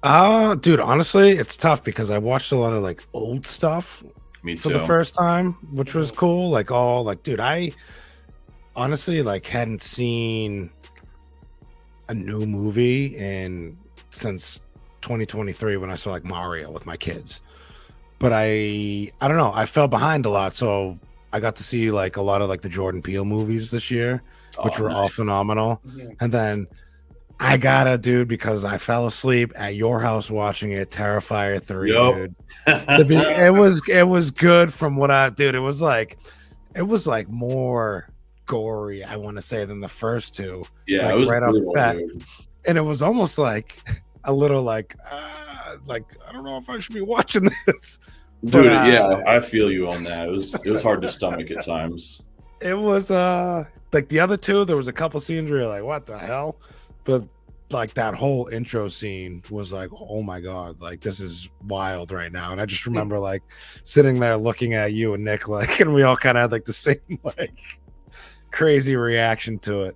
Dude, honestly, it's tough because I watched a lot of like old stuff for the first time, which was cool. Dude, I honestly like hadn't seen a new movie since 2023 when I saw like Mario with my kids. But I don't know, I fell behind a lot, so I got to see like a lot of like the Jordan Peele movies this year, which were all phenomenal. Yeah. And then I gotta, dude, because I fell asleep at your house watching it, Terrifier 3, dude. It was good from what it was like more gory, I want to say, than the first two. Yeah, like, it was right off brutal, the bat. dude. And it was almost like a little like I don't know if I should be watching this. Dude, yeah, I feel you on that. It was hard to stomach at times. It was like the other two, there was a couple scenes where you're like, what the hell? But like that whole intro scene was like, oh my God, like this is wild right now. And I just remember like sitting there looking at you and Nick, like, and we all kind of had like the same like crazy reaction to it.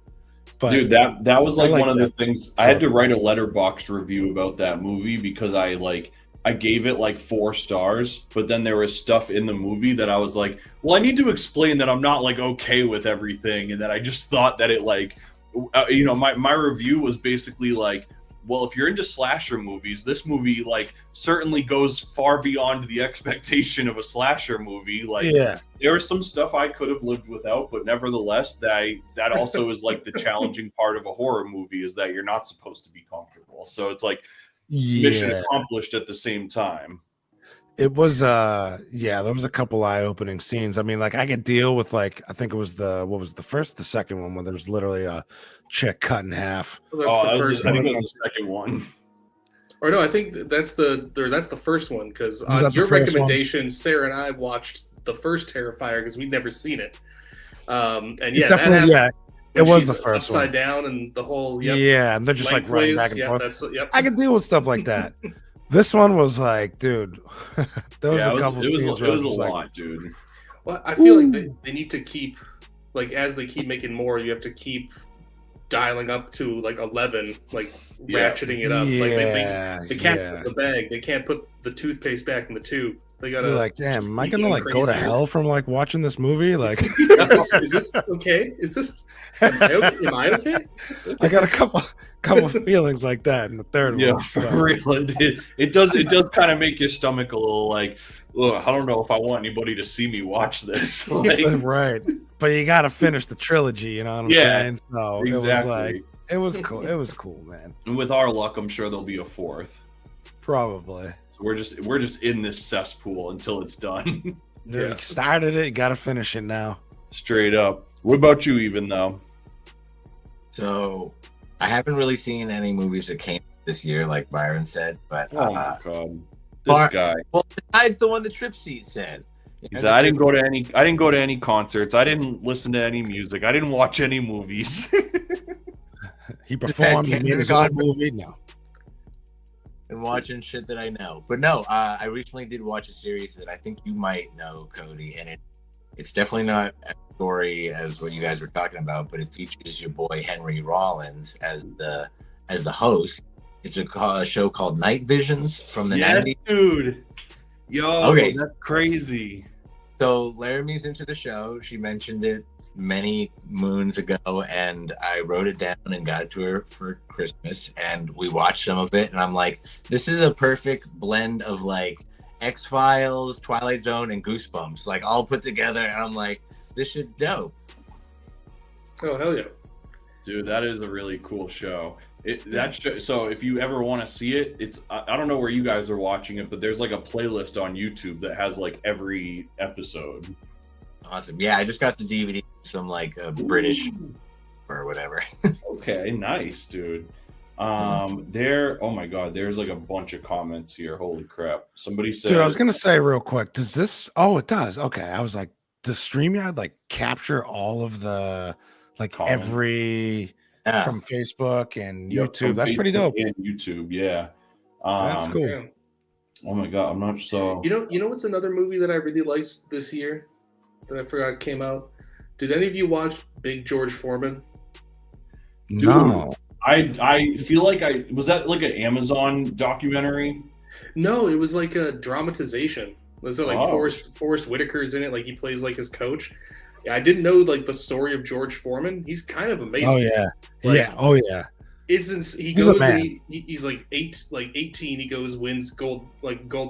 But dude, that was like one of the things. I had to write a letterbox review about that movie because I gave it like 4 stars, but then there was stuff in the movie that I was like, well, I need to explain that I'm not like okay with everything, and that I just thought that it like, my review was basically like, well, if you're into slasher movies, this movie like certainly goes far beyond the expectation of a slasher movie. Like, yeah, there was some stuff I could have lived without, but nevertheless, that also is like the challenging part of a horror movie, is that you're not supposed to be comfortable. So it's like mission accomplished at the same time. It was there was a couple eye-opening scenes. I mean, like I could deal with like, I think it was the second one where there was literally a chick cut in half. Well, that's the first one. I think it was the second one. Or no, I think that's the first one, because on your recommendation, Sarah and I watched the first Terrifier because we'd never seen it. And yeah, definitely, it was the first upside one. down and the whole and they're just like running back and forth. I can deal with stuff like that. This one was like, dude, there was a couple. It was a lot, dude. Well, I feel like they need to keep, like, as they keep making more, you have to keep dialing up to like 11, like ratcheting it up. Like they can't put the bag. They can't put the toothpaste back in the tube. They gotta. You're like, damn, am I gonna like go to hell from like watching this movie? Like, is this okay? Am I okay? I got a couple feelings like that in the third one. Yeah, for real. It does kind of make your stomach a little like, ugh, I don't know if I want anybody to see me watch this. Like, right. But you got to finish the trilogy, you know what I'm saying? So exactly. It was cool. It was cool, man. And with our luck, I'm sure there'll be a 4th. Probably. So we're just in this cesspool until it's done. You started it, you got to finish it now. Straight up. What about you, even though? So, I haven't really seen any movies that came this year, like Byron said, but oh my God, this guy. Well, besides the one the Trip Seat said. He said, I didn't go to any concerts. I didn't listen to any music. I didn't watch any movies. He performed. He made his own movie. No. And watching shit that I know. But no, I recently did watch a series that I think you might know, Cody, and it's definitely not as gory as what you guys were talking about, but it features your boy Henry Rollins as the host. It's a show called Night Visions from the 90s. Dude. Yo, okay, that's crazy. So Laramie's into the show. She mentioned it many moons ago, and I wrote it down and got it to her for Christmas, and we watched some of it, and I'm like, this is a perfect blend of like X-Files, Twilight Zone, and Goosebumps, like all put together, and I'm like, this shit's dope. Oh, hell yeah. Dude, that is a really cool show. So if you ever want to see it, it's I don't know where you guys are watching it, but there's like a playlist on YouTube that has like every episode. Awesome. Yeah, I just got the DVD from like a British or whatever. Okay, nice, dude. Oh my god, there's like a bunch of comments here. Holy crap. Somebody said, dude, I was gonna say real quick, does this it does. Okay. I was like, does StreamYard like capture all of the like comments. Every from Facebook and YouTube? That's Facebook pretty dope. And YouTube, yeah. That's cool. Yeah. Oh my god, I'm not so. You know what's another movie that I really liked this year that I forgot came out? Did any of you watch Big George Foreman? Dude, no. I feel like was that like an Amazon documentary? No, it was like a dramatization. Was it like Forrest Whitaker's in it? Like he plays like his coach. Yeah, I didn't know like the story of George Foreman. He's kind of amazing. Oh yeah, like, yeah. Oh yeah. He goes and he's like 18. He goes, wins gold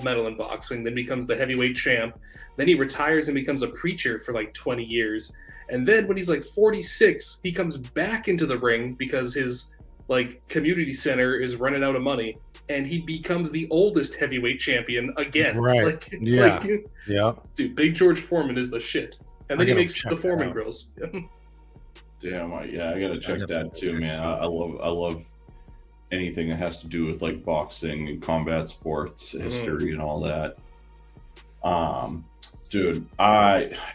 medal in boxing, then becomes the heavyweight champ. Then he retires and becomes a preacher for like 20 years. And then when he's like 46, he comes back into the ring because his like community center is running out of money, and he becomes the oldest heavyweight champion again. Right. Like it's yeah. Dude, Big George Foreman is the shit. And then he makes the Foreman grills. Damn, I gotta check that too, man. I love anything that has to do with like boxing and combat sports history and all that. Dude,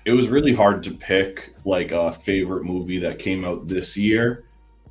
it was really hard to pick like a favorite movie that came out this year.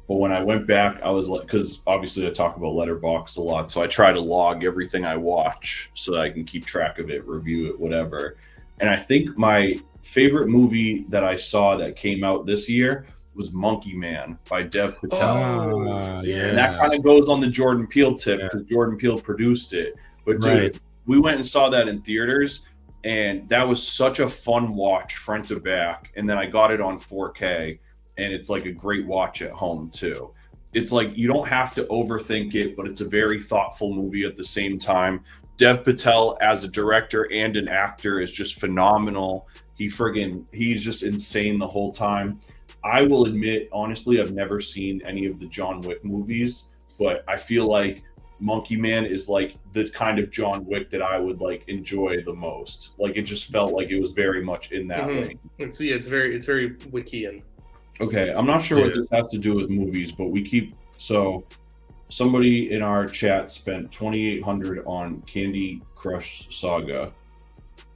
But when I went back, I was like, because obviously I talk about Letterboxd a lot, so I try to log everything I watch so that I can keep track of it, review it, whatever. And I think my favorite movie that I saw that came out this year was Monkey Man by Dev Patel. Oh, yes. And that kind of goes on the Jordan Peele tip because Jordan Peele produced it. But dude, we went and saw that in theaters, and that was such a fun watch front to back. And then I got it on 4K, and it's like a great watch at home too. It's like you don't have to overthink it, but it's a very thoughtful movie at the same time. Dev Patel as a director and an actor is just phenomenal. He's just insane the whole time. I will admit, honestly, I've never seen any of the John Wick movies, but I feel like Monkey Man is like the kind of John Wick that I would like enjoy the most. Like it just felt like it was very much in that way. It's very Wickian. Okay, I'm not sure what this has to do with movies, but somebody in our chat spent 2,800 on Candy Crush Saga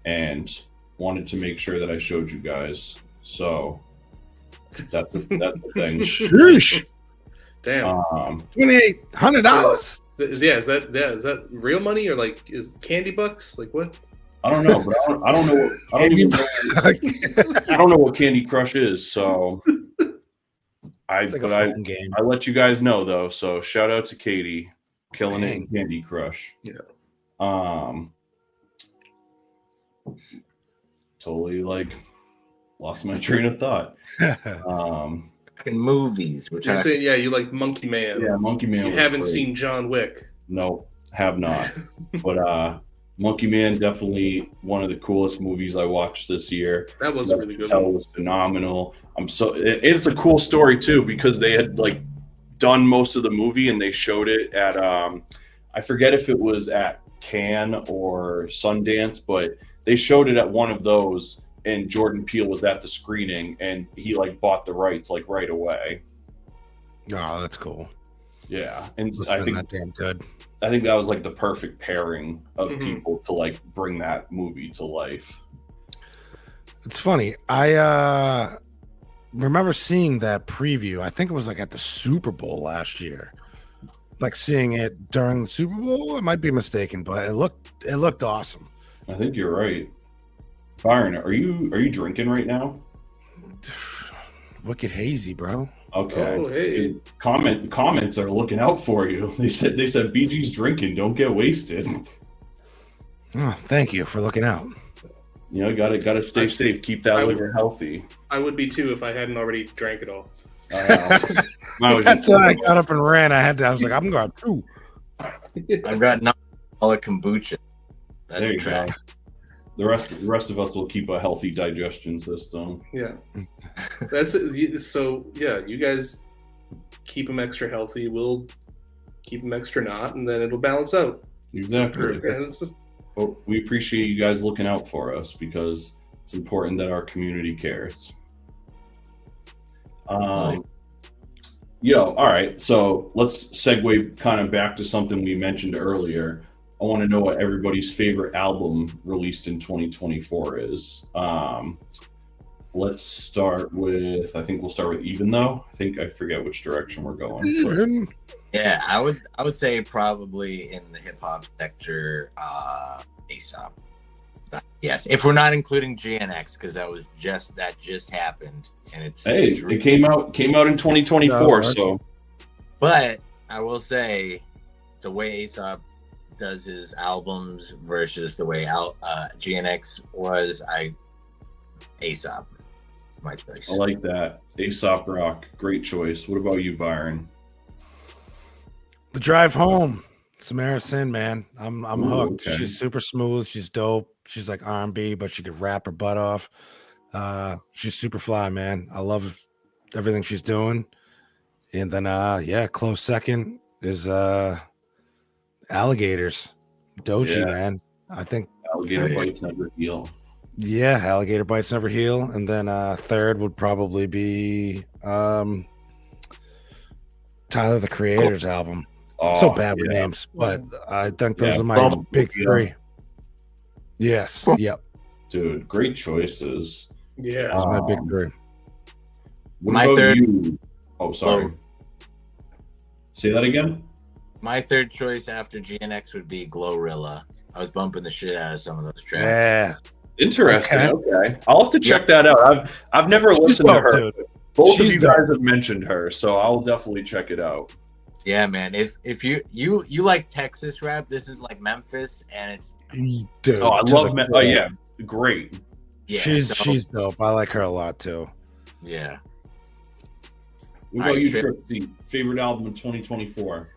and wanted to make sure that I showed you guys. So that's the thing. Sheesh. Damn. $2,800. Is that real money or like is candy bucks? Like what? I don't know, but I don't know. I don't know what Candy Crush is. So I let you guys know though. So shout out to Katie, killing it in Candy Crush. Yeah. Totally like lost my train of thought. In movies, which you're saying, you like Monkey Man. Yeah, Monkey Man. You haven't seen John Wick. No, have not. But Monkey Man, definitely one of the coolest movies I watched this year. That was a really good one. It was phenomenal. It's a cool story too because they had like done most of the movie and they showed it at I forget if it was at Cannes or Sundance, but they showed it at one of those. And Jordan Peele was at the screening, and he like bought the rights like right away. Oh, that's cool. Yeah, and I think that damn good. I think that was like the perfect pairing of people to like bring that movie to life. It's funny. I remember seeing that preview. I think it was like at the Super Bowl last year. Like seeing it during the Super Bowl. I might be mistaken, but it looked awesome. I think you're right. Byron, are you drinking right now? Wicked hazy, bro. Okay. Oh, hey. Comments are looking out for you. They said BG's drinking. Don't get wasted. Oh, thank you for looking out. You know, gotta stay safe. Keep that liver healthy. I would be too if I hadn't already drank it all. That's why I got up and ran. I was like, I'm going to. I've got non-alcoholic kombucha. There you go. The rest of us will keep a healthy digestion system. Yeah, that's it. So yeah, you guys keep them extra healthy. We'll keep them extra not, and then it'll balance out. Exactly. Perfect. Well, we appreciate you guys looking out for us because it's important that our community cares. All right. So let's segue kind of back to something we mentioned earlier. I want to know what everybody's favorite album released in 2024 is. Let's start with, I think we'll start with Even Though. I forget which direction we're going. Even. Yeah, I would say probably in the hip hop sector, Aesop. Yes, if we're not including GNX, because that just happened, and it came out in 2024. So, but I will say, the way Aesop does his albums versus the way GNX was, Aesop, my choice. I like that. Aesop Rock, great choice. What about you, Byron? The Drive Home, Samara Sin, man. I'm hooked. Okay. She's super smooth. She's dope. She's like R&B, but she could rap her butt off. She's super fly, man. I love everything she's doing. And then, close second is Alligators. Doji, man. I think Alligator Bites Never Heal. Yeah, Alligator Bites Never Heal. And then third would probably be Tyler, the Creator's album. So bad with names, but I think those are my big three. Yes. Yep. Dude, great choices. Yeah. Those are my big three. What about third, you? Oh, sorry. Say that again? My third choice after GNX would be Glorilla. I was bumping the shit out of some of those tracks. Yeah. Interesting. Okay. I'll have to check that out. I've never listened to her. Dude. Both of you guys have mentioned her, so I'll definitely check it out. Yeah, man. If you like Texas rap, this is like Memphis, and it's dude. Oh, I love Memphis. Oh yeah, great. Yeah, she's dope. I like her a lot too. Yeah. What about you, Trixie? Favorite album in 2024?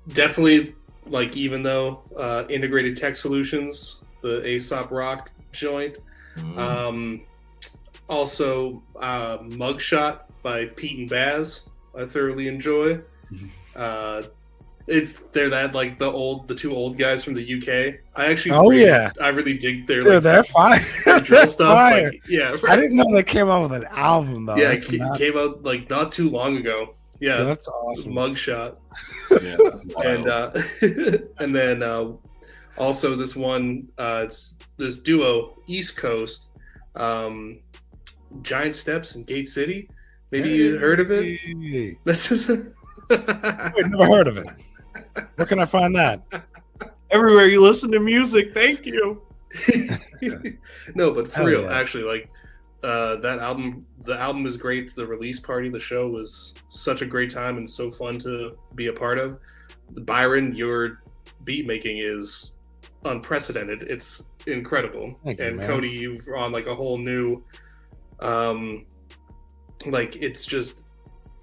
Definitely like Even Though, Integrated Tech Solutions, the Aesop Rock joint. Also Mugshot by Pete and Baz. I thoroughly enjoy. They're the two old guys from the UK. I really dig their they're fine. drill stuff. Fire. I didn't know they came out with an album though. Yeah, it came out like not too long ago. Yeah, that's awesome. Mugshot. Yeah, and then also this one, it's this duo East Coast, Giant Steps in Gate City. Maybe you heard of it? This is I've never heard of it. Where can I find that? Everywhere you listen to music. Thank you. No, but for real, actually, like that album. The album is great. The release party, the show was such a great time and so fun to be a part of. Byron, your beat making is unprecedented. It's incredible. Thank you, man. Cody, you've on like a whole new, like it's just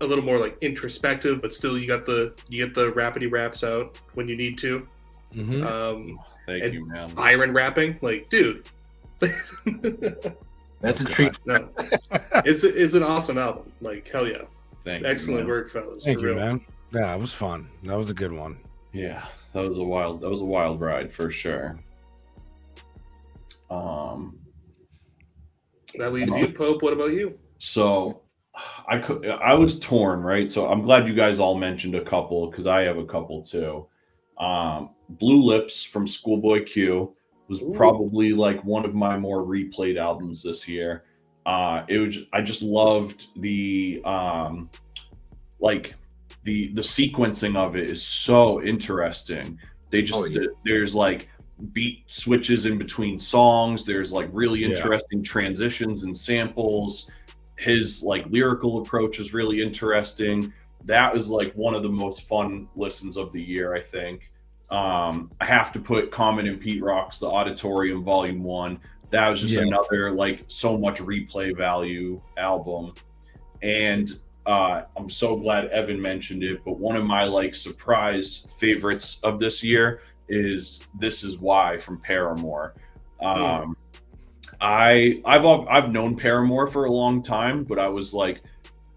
a little more like introspective, but still you get the rapidy raps out when you need to. Mm-hmm. Thank you, man. Byron rapping, like, dude. That's a treat. No, it's an awesome album. Like, hell yeah. Excellent work, fellas. Thank for you, real. man. Yeah, it was fun. That was a good one. Yeah, that was a wild ride for sure. That leaves you, Pope. What about you? So I was torn, right? So I'm glad you guys all mentioned a couple because I have a couple too. Blue Lips from Schoolboy Q was probably like one of my more replayed albums this year. I just loved the like the sequencing of it is so interesting. They just there's like beat switches in between songs. There's like really interesting transitions and samples. His like lyrical approach is really interesting. That was like one of the most fun listens of the year, I think. I have to put Common and Pete Rock's The Auditorium Volume 1. That was just another like so much replay value album. And I'm so glad Evan mentioned it, but one of my like surprise favorites of this year is This Is Why from Paramore. I've known Paramore for a long time, but I was like,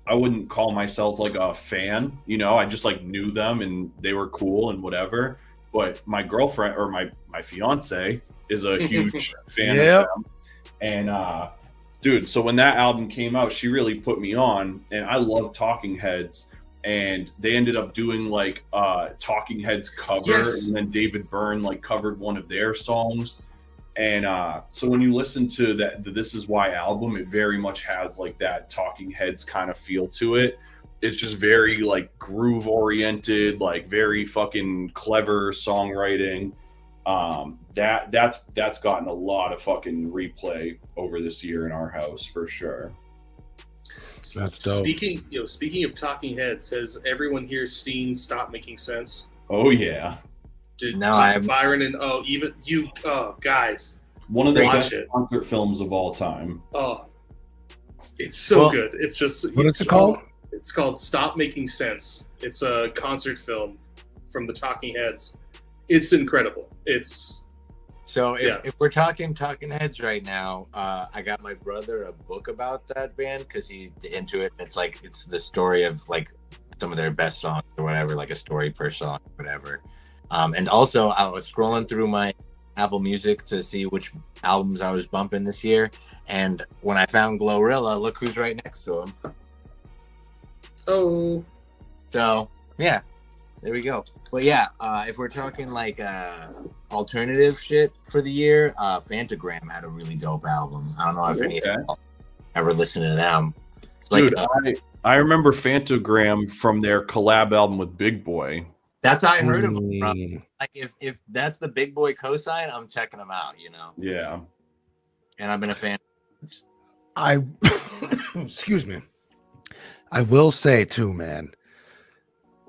I wouldn't call myself like a fan, you know, I just like knew them and they were cool and whatever. But my girlfriend or my fiance is a huge fan of them. And dude, so when that album came out, she really put me on, and I love Talking Heads. And they ended up doing like Talking Heads cover, and then David Byrne like covered one of their songs. And so when you listen to the This Is Why album, it very much has like that Talking Heads kind of feel to it. It's just very like groove oriented, like very fucking clever songwriting. That's gotten a lot of fucking replay over this year in our house for sure. That's dope. Speaking of Talking Heads, has everyone here seen Stop Making Sense? Oh yeah. Byron and even you guys. One of the best concert films of all time. Oh, it's so good. It's just what is it called? It's called Stop Making Sense. It's a concert film from the Talking Heads. It's incredible. If we're talking Heads right now, I got my brother a book about that band because he's into it. It's the story of like some of their best songs or whatever, like a story per song, whatever. And also I was scrolling through my Apple Music to see which albums I was bumping this year. And when I found Glorilla, look who's right next to him. Oh. So, yeah, there we go. But yeah, if we're talking like alternative shit for the year, Fantagram had a really dope album. I don't know if any of you ever listened to them. It's like I remember Fantagram from their collab album with Big Boy. That's how I heard of them, bro. Like if that's the Big Boy cosign, I'm checking them out, you know. Yeah. And I've been a fan. Excuse me. I will say too, man.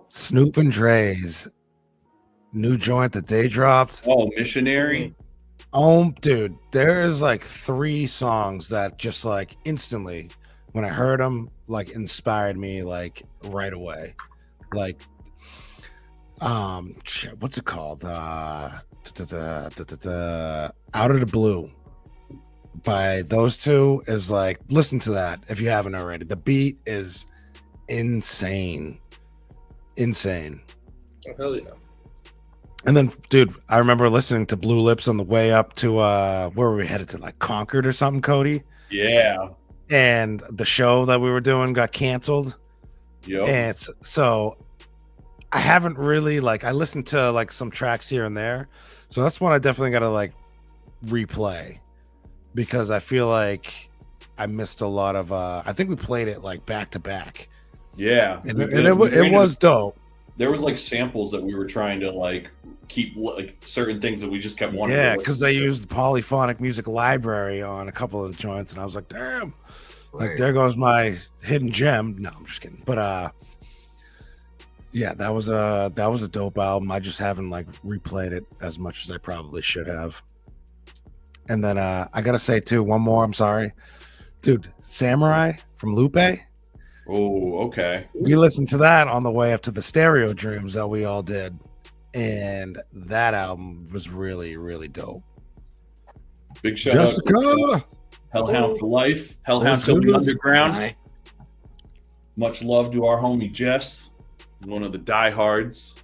Snoop and Dre's new joint that they dropped. Oh, Missionary. Oh, dude, there's like 3 songs that just like instantly, when I heard them, like inspired me like right away. Like, what's it called? Out of the Blue by those two is like, listen to that if you haven't already. The beat is insane. Oh, hell yeah. And then, dude, I remember listening to Blue Lips on the way up to where were we headed to, like Concord or something, Cody? Yeah. And the show that we were doing got canceled. Yep. And so I haven't really I listened to like some tracks here and there. So that's one I definitely got to like replay because I feel like I missed a lot of I think we played it like back to back. Yeah. And it was dope. There was like samples that we were trying to like keep like certain things that we just kept wanting. Yeah, because they used the polyphonic music library on a couple of the joints, and I was like, damn, like there goes my hidden gem. No, I'm just kidding. But yeah, that was a dope album. I just haven't like replayed it as much as I probably should have. And then I gotta say too, one more. I'm sorry, dude. Samurai from Lupe. Oh, okay. We listened to that on the way up to the Stereo Dreams that we all did, and that album was really, really dope. Big shout out to Hellhound for Life, Hellhound till the Underground. Hi. Much love to our homie Jess, one of the diehards.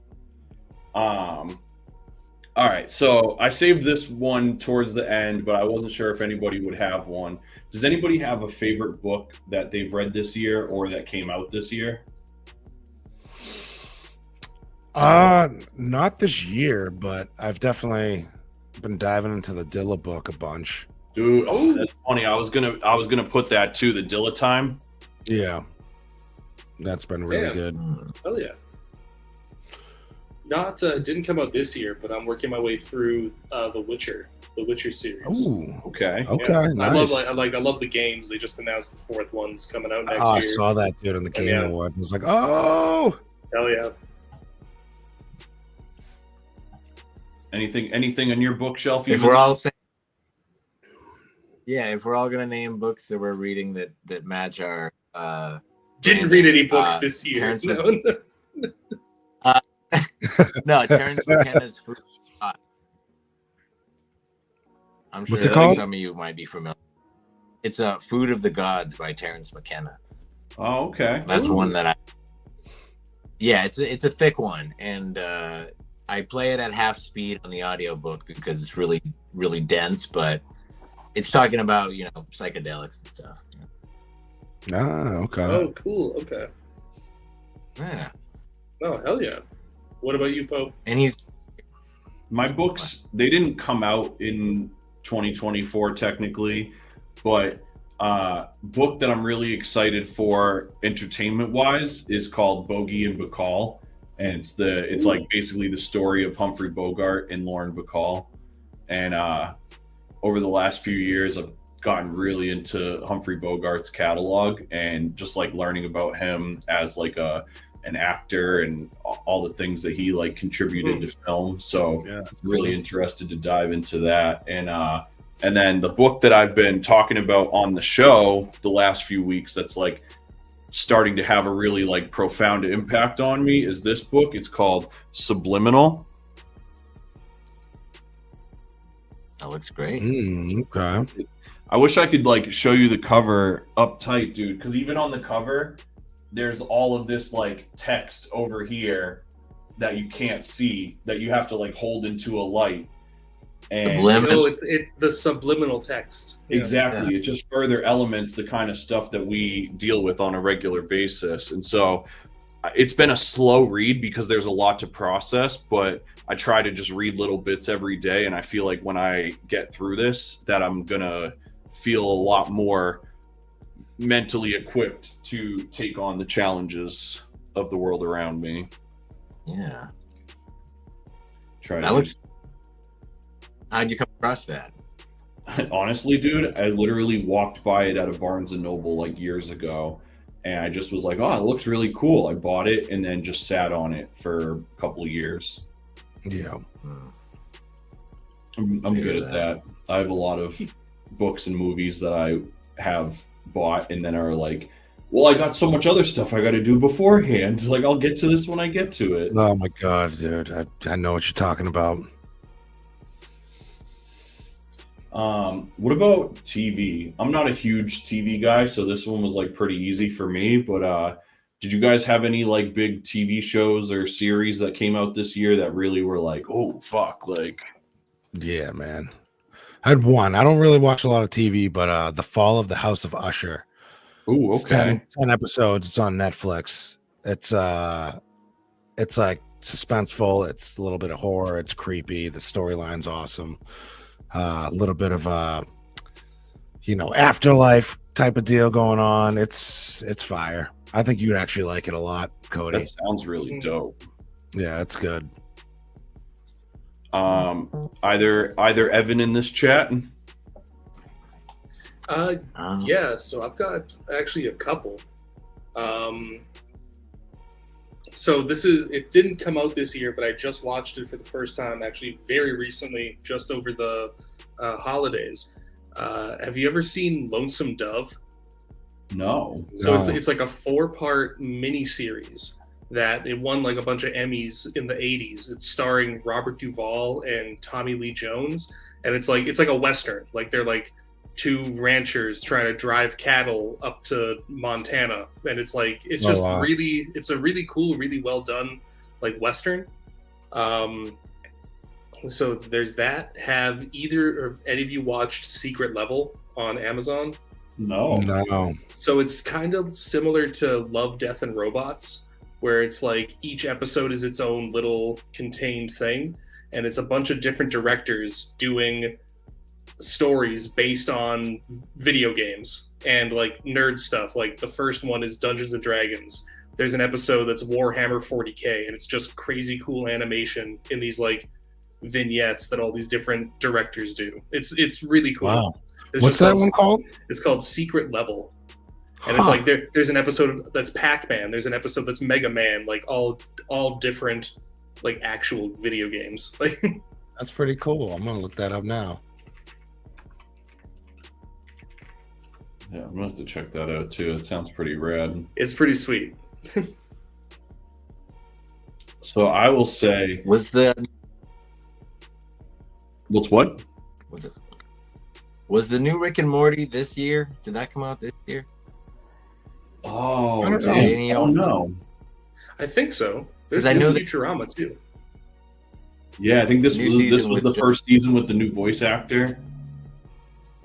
All right, so I saved this one towards the end, but I wasn't sure if anybody would have one. Does anybody have a favorite book that they've read this year or that came out this year? Not this year, but I've definitely been diving into the Dilla book a bunch. Dude, that's funny. I was gonna put that too. The Dilla Time. Yeah, that's been really Damn. good. Hell yeah. Not didn't come out this year, but I'm working my way through the Witcher series. Ooh, Okay. okay, Yeah. nice. I love the games. They just announced the fourth one's coming out next I year. saw that dude in the Game Yeah. Awards. I was like, oh, Hell yeah. Anything on your bookshelf? If we're all saying, yeah, if we're all gonna name books that we're reading that match our Didn't read any books this year. Terrence No. no, Terrence McKenna's Food. I'm sure What's it called? some of you might be familiar. It's a Food of the Gods by Terrence McKenna. Oh, okay. That's Ooh. one that I. Yeah, it's a thick one, and I play it at half speed on the audiobook because it's really really dense, but it's talking about psychedelics and stuff. okay. Oh, cool. Okay. Yeah, Oh, hell yeah. What about you, Pope? and he's My books, they didn't come out in 2024 technically, but book that I'm really excited for entertainment wise is called Bogey and Bacall, and it's like basically the story of Humphrey Bogart and Lauren Bacall. And over the last few years I've gotten really into Humphrey Bogart's catalog and just like learning about him as like an actor and all the things that he like contributed to film. So Yeah, really interested to dive into that. And then the book that I've been talking about on the show the last few weeks that's like starting to have a really like profound impact on me is this book. It's called Subliminal. that looks great. Okay. I wish I could like show you the cover up tight, dude, because even on the cover there's all of this like text over here that you can't see, that you have to like hold into a light. And No, it's the subliminal text. Yeah. exactly, it just further elements the kind of stuff that we deal with on a regular basis. And so it's been a slow read because there's a lot to process, but I try to just read little bits every day, and I feel like when I get through this that I'm gonna feel a lot more mentally equipped to take on the challenges of the world around me. Yeah, Try that to looks. How'd you come across that? honestly, dude, I literally walked by it at a Barnes and Noble like years ago, and I just was like, oh, it looks really cool. I bought it and then just sat on it for a couple of years. Yeah. I'm good at that. I have a lot of books and movies that I have bought and then are like, well, I got so much other stuff I got to do beforehand. Like, I'll get to this when I get to it. Oh my god, dude! I know what you're talking about. What about TV? I'm not a huge TV guy, so this one was like pretty easy for me. But did you guys have any like big TV shows or series that came out this year that really were like, oh fuck, like? Yeah, man. I had one. I don't really watch a lot of TV, but The Fall of the House of Usher. Ooh, It's okay. 10 episodes. It's on Netflix. It's like suspenseful. It's a little bit of horror. It's creepy. The storyline's awesome. A little bit of afterlife type of deal going on. It's fire. I think you'd actually like it a lot, Cody. That sounds really dope. Yeah, it's good. Either Evan in this chat. Yeah, so I've got actually a couple. So it didn't come out this year, but I just watched it for the first time actually very recently, just over the holidays. Have you ever seen Lonesome Dove? No. So No. it's like a 4-part mini series that it won like a bunch of Emmys in the 80s. It's starring Robert Duvall and Tommy Lee Jones, and it's like a Western. Like they're like two ranchers trying to drive cattle up to Montana, and it's like it's just wow. it's a really cool, really well done like Western. So there's that. Have either or any of you watched Secret Level on Amazon? No. No. So it's kind of similar to Love, Death, and Robots, where it's like each episode is its own little contained thing, and it's a bunch of different directors doing stories based on video games and like nerd stuff. Like the first one is Dungeons and Dragons. There's an episode that's Warhammer 40K, and it's just crazy cool animation in these like vignettes that all these different directors do. It's really cool. Wow. It's What's just that one called? It's called Secret Level. And it's like there's an episode that's Pac-Man, there's an episode that's Mega Man, like all different like actual video games. Like That's pretty cool. I'm gonna look that up now. Yeah, I'm gonna have to check that out too. It sounds pretty rad. it's pretty sweet. So I will say, Was what? the new Rick and Morty this year? Did that come out this year? Oh, I don't know. damn. Oh no. I think so. There's 'Cause I know that- Futurama too. Yeah, I think this New was season the with first season with the new voice actor.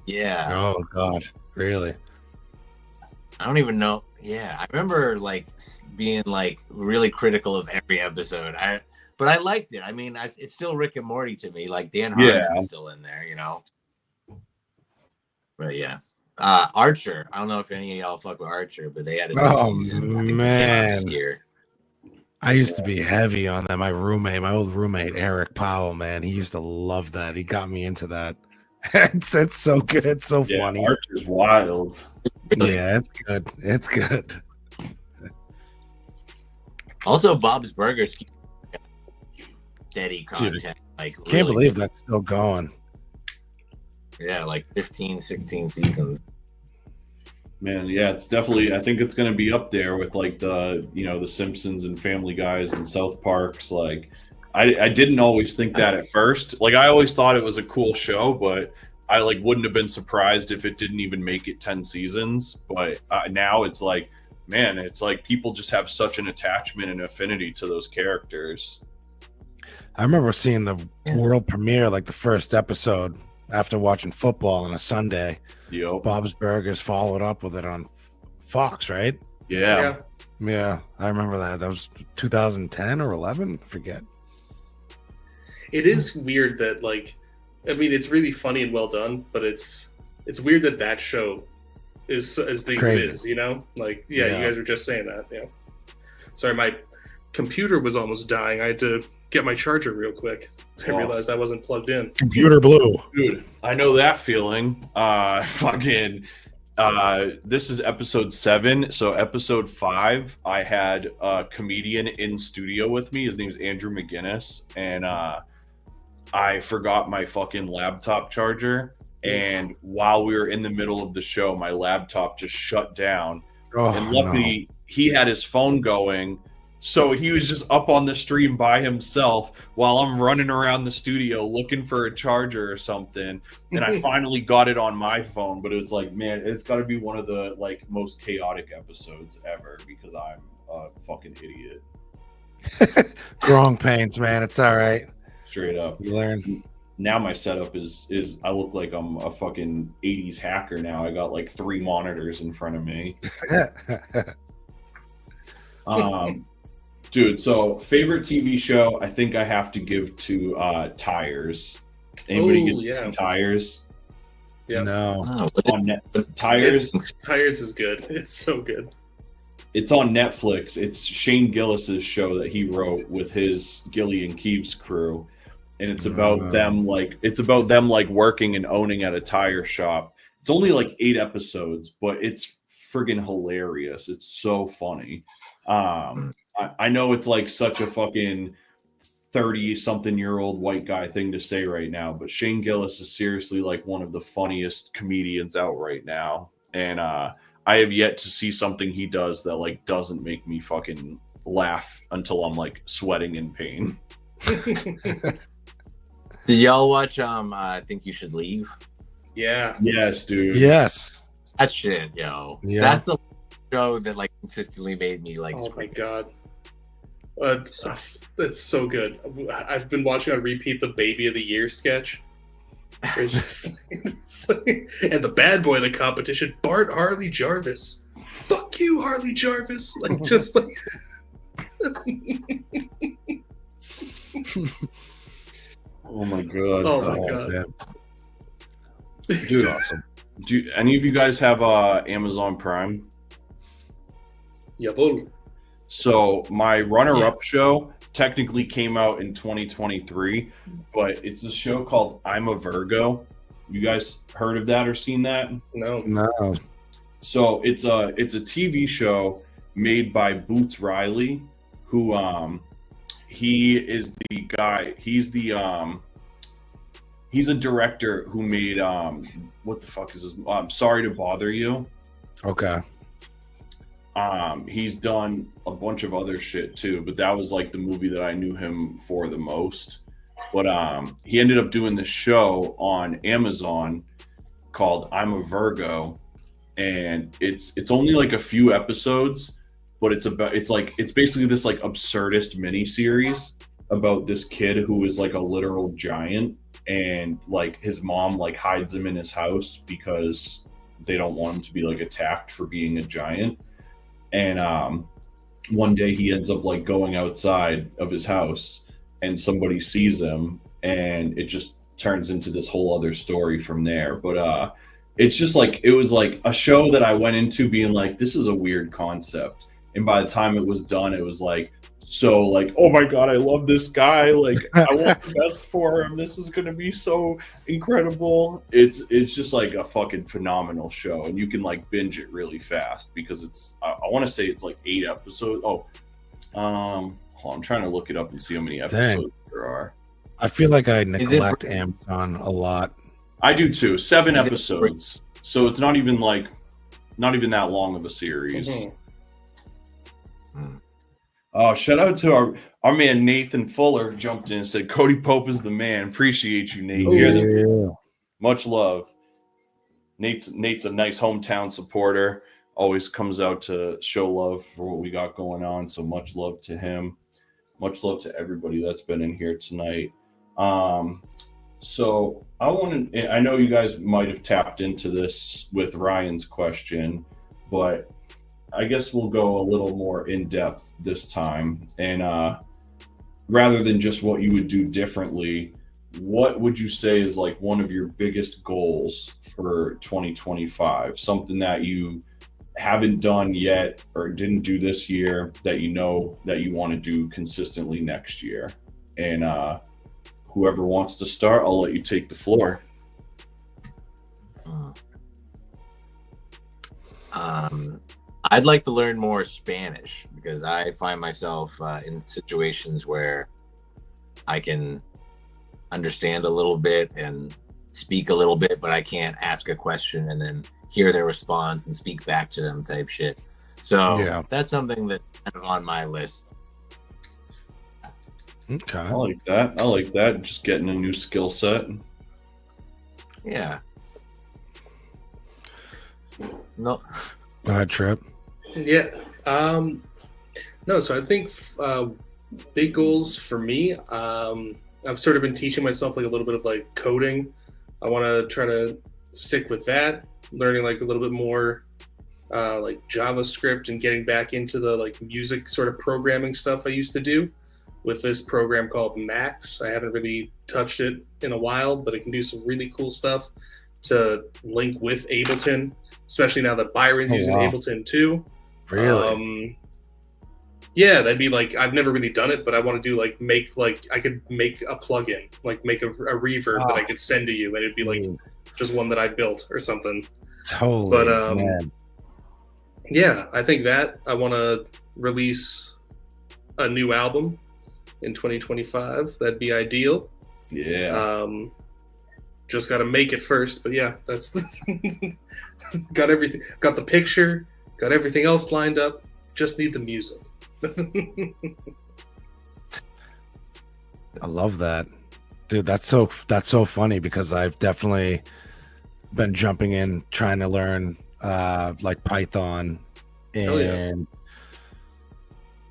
Yeah. Oh God, really? I don't even know. Yeah, I remember like being like really critical of every episode. But I liked it. I mean, it's still Rick and Morty to me. Like Dan Harmon's still in there, you know. But yeah, Archer. I don't know if any of y'all fuck with Archer, but they had a new season. I think they came out this year. I used to be heavy on that. My old roommate, Eric Powell, man, he used to love that. He got me into that. It's so good. It's so Yeah, funny. Archer's wild. Yeah, it's good. It's good. Also, Bob's Burgers keep steady content. Like, Can't really believe good. that's still going. Yeah, like 15, 16 seasons. Man, yeah, it's definitely. I think it's going to be up there with like the Simpsons and Family Guys and South Parks. Like, I didn't always think that at first. Like, I always thought it was a cool show, but I like wouldn't have been surprised if it didn't even make it 10 seasons. But now it's like, man, it's like people just have such an attachment and affinity to those characters. I remember seeing the world premiere, like the first episode, after watching football on a Sunday. Yo, Bob's Burgers followed up with it on Fox, right? yeah. Yeah, I remember that. That was 2010 or 11, I forget. It is weird that like, I mean, it's really funny and well done, but it's weird that show is as big Crazy. as it is. You know, like yeah, Yeah. you guys were just saying that. Yeah. Sorry, my computer was almost dying. I had to get my charger real quick. I Oh. realized I wasn't plugged in. Computer blue. Dude, I know that feeling. This is episode 7. So episode 5, I had a comedian in studio with me. His name's Andrew McGinnis, and I forgot my fucking laptop charger. And while we were in the middle of the show, my laptop just shut down. Oh, And luckily, he had his phone going. So he was just up on the stream by himself while I'm running around the studio looking for a charger or something. And I finally got it on my phone, but it was like, man, it's got to be one of the like most chaotic episodes ever because I'm a fucking idiot. Growing pains, man. It's all right. Straight up. You learn. Now my setup is I look like I'm a fucking 80s hacker now. I got like 3 monitors in front of me. Dude, so favorite TV show, I think I have to give to Tires. Anybody Oh, get yeah. Tires? Yeah. No. Oh, On Tires, Tires is good. It's so good. it's on Netflix. It's Shane Gillis's show that he wrote with his Gillian Keeves crew, and it's about them like working and owning at a tire shop. It's only like 8 episodes, but it's friggin' hilarious. It's so funny. I know it's like such a fucking 30-something-year-old white guy thing to say right now, but Shane Gillis is seriously like one of the funniest comedians out right now. And I have yet to see something he does that like doesn't make me fucking laugh until I'm like sweating in pain. Did y'all watch I Think You Should Leave? Yeah. Yes, dude. Yes. That shit, yo. Yeah. That's the show that like consistently made me like Oh my god. That's so good. I've been watching on repeat the Baby of the Year sketch. It's just and the bad boy of the competition, Bart Harley Jarvis. Fuck you, Harley Jarvis. Like just like Oh my god. oh my god. Man. Dude, awesome. do any of you guys have Amazon Prime? Jawohl. So my runner-up show technically came out in 2023, but it's a show called I'm a Virgo. You guys heard of that or seen that? No. So it's a TV show made by Boots Riley, who he is the guy. He's a director who made what the fuck is his? Sorry to Bother You. Okay. He's done a bunch of other shit too, but that was like the movie that I knew him for the most. But he ended up doing this show on Amazon called I'm a Virgo, and it's only like a few episodes, but it's basically this like absurdist mini series about this kid who is like a literal giant, and like his mom like hides him in his house because they don't want him to be like attacked for being a giant. And one day he ends up like going outside of his house and somebody sees him, and it just turns into this whole other story from there. But it's just like, it was like a show that I went into being like, this is a weird concept. And by the time it was done, it was like, so like, oh my God, I love this guy. Like, I want the best for him. This is going to be so incredible. It's just like a fucking phenomenal show. And you can like binge it really fast because it's, I want to say it's like 8 episodes. I'm trying to look it up and see how many episodes there are. I feel like I neglect Amazon a lot. I do too. 7 episodes. So it's not even that long of a series. Mm-hmm. Oh, shout out to our man Nathan Fuller jumped in and said, Cody Pope is the man. Appreciate you, Nate. Much love. Nate's a nice hometown supporter. Always comes out to show love for what we got going on. So much love to him. Much love to everybody that's been in here tonight. So I know you guys might have tapped into this with Ryan's question, but I guess we'll go a little more in depth this time. And rather than just what you would do differently, what would you say is like one of your biggest goals for 2025? Something that you haven't done yet or didn't do this year that you know that you want to do consistently next year. And whoever wants to start, I'll let you take the floor. I'd like to learn more Spanish because I find myself in situations where I can understand a little bit and speak a little bit, but I can't ask a question and then hear their response and speak back to them type shit. So that's something that's kind of on my list. Okay. I like that. Just getting a new skill set. Yeah. No. Go ahead, Trip. Yeah. No, so I think big goals for me, I've sort of been teaching myself like a little bit of like coding. I want to try to stick with that, learning like a little bit more like JavaScript and getting back into the like music sort of programming stuff I used to do with this program called Max. I haven't really touched it in a while, but it can do some really cool stuff to link with Ableton, especially now that Byron's using Ableton too. Really? Yeah, that'd be like, I've never really done it, but I want to do like I could make a plugin, like make a reverb that I could send to you, and it'd be like just one that I built or something. Totally. But man. Yeah, I think that I want to release a new album in 2025. That'd be ideal. Yeah. Just got to make it first, but yeah, that's got everything. Got the picture. Got everything else lined up. Just need the music. I love that, dude. That's so funny because I've definitely been jumping in trying to learn like Python and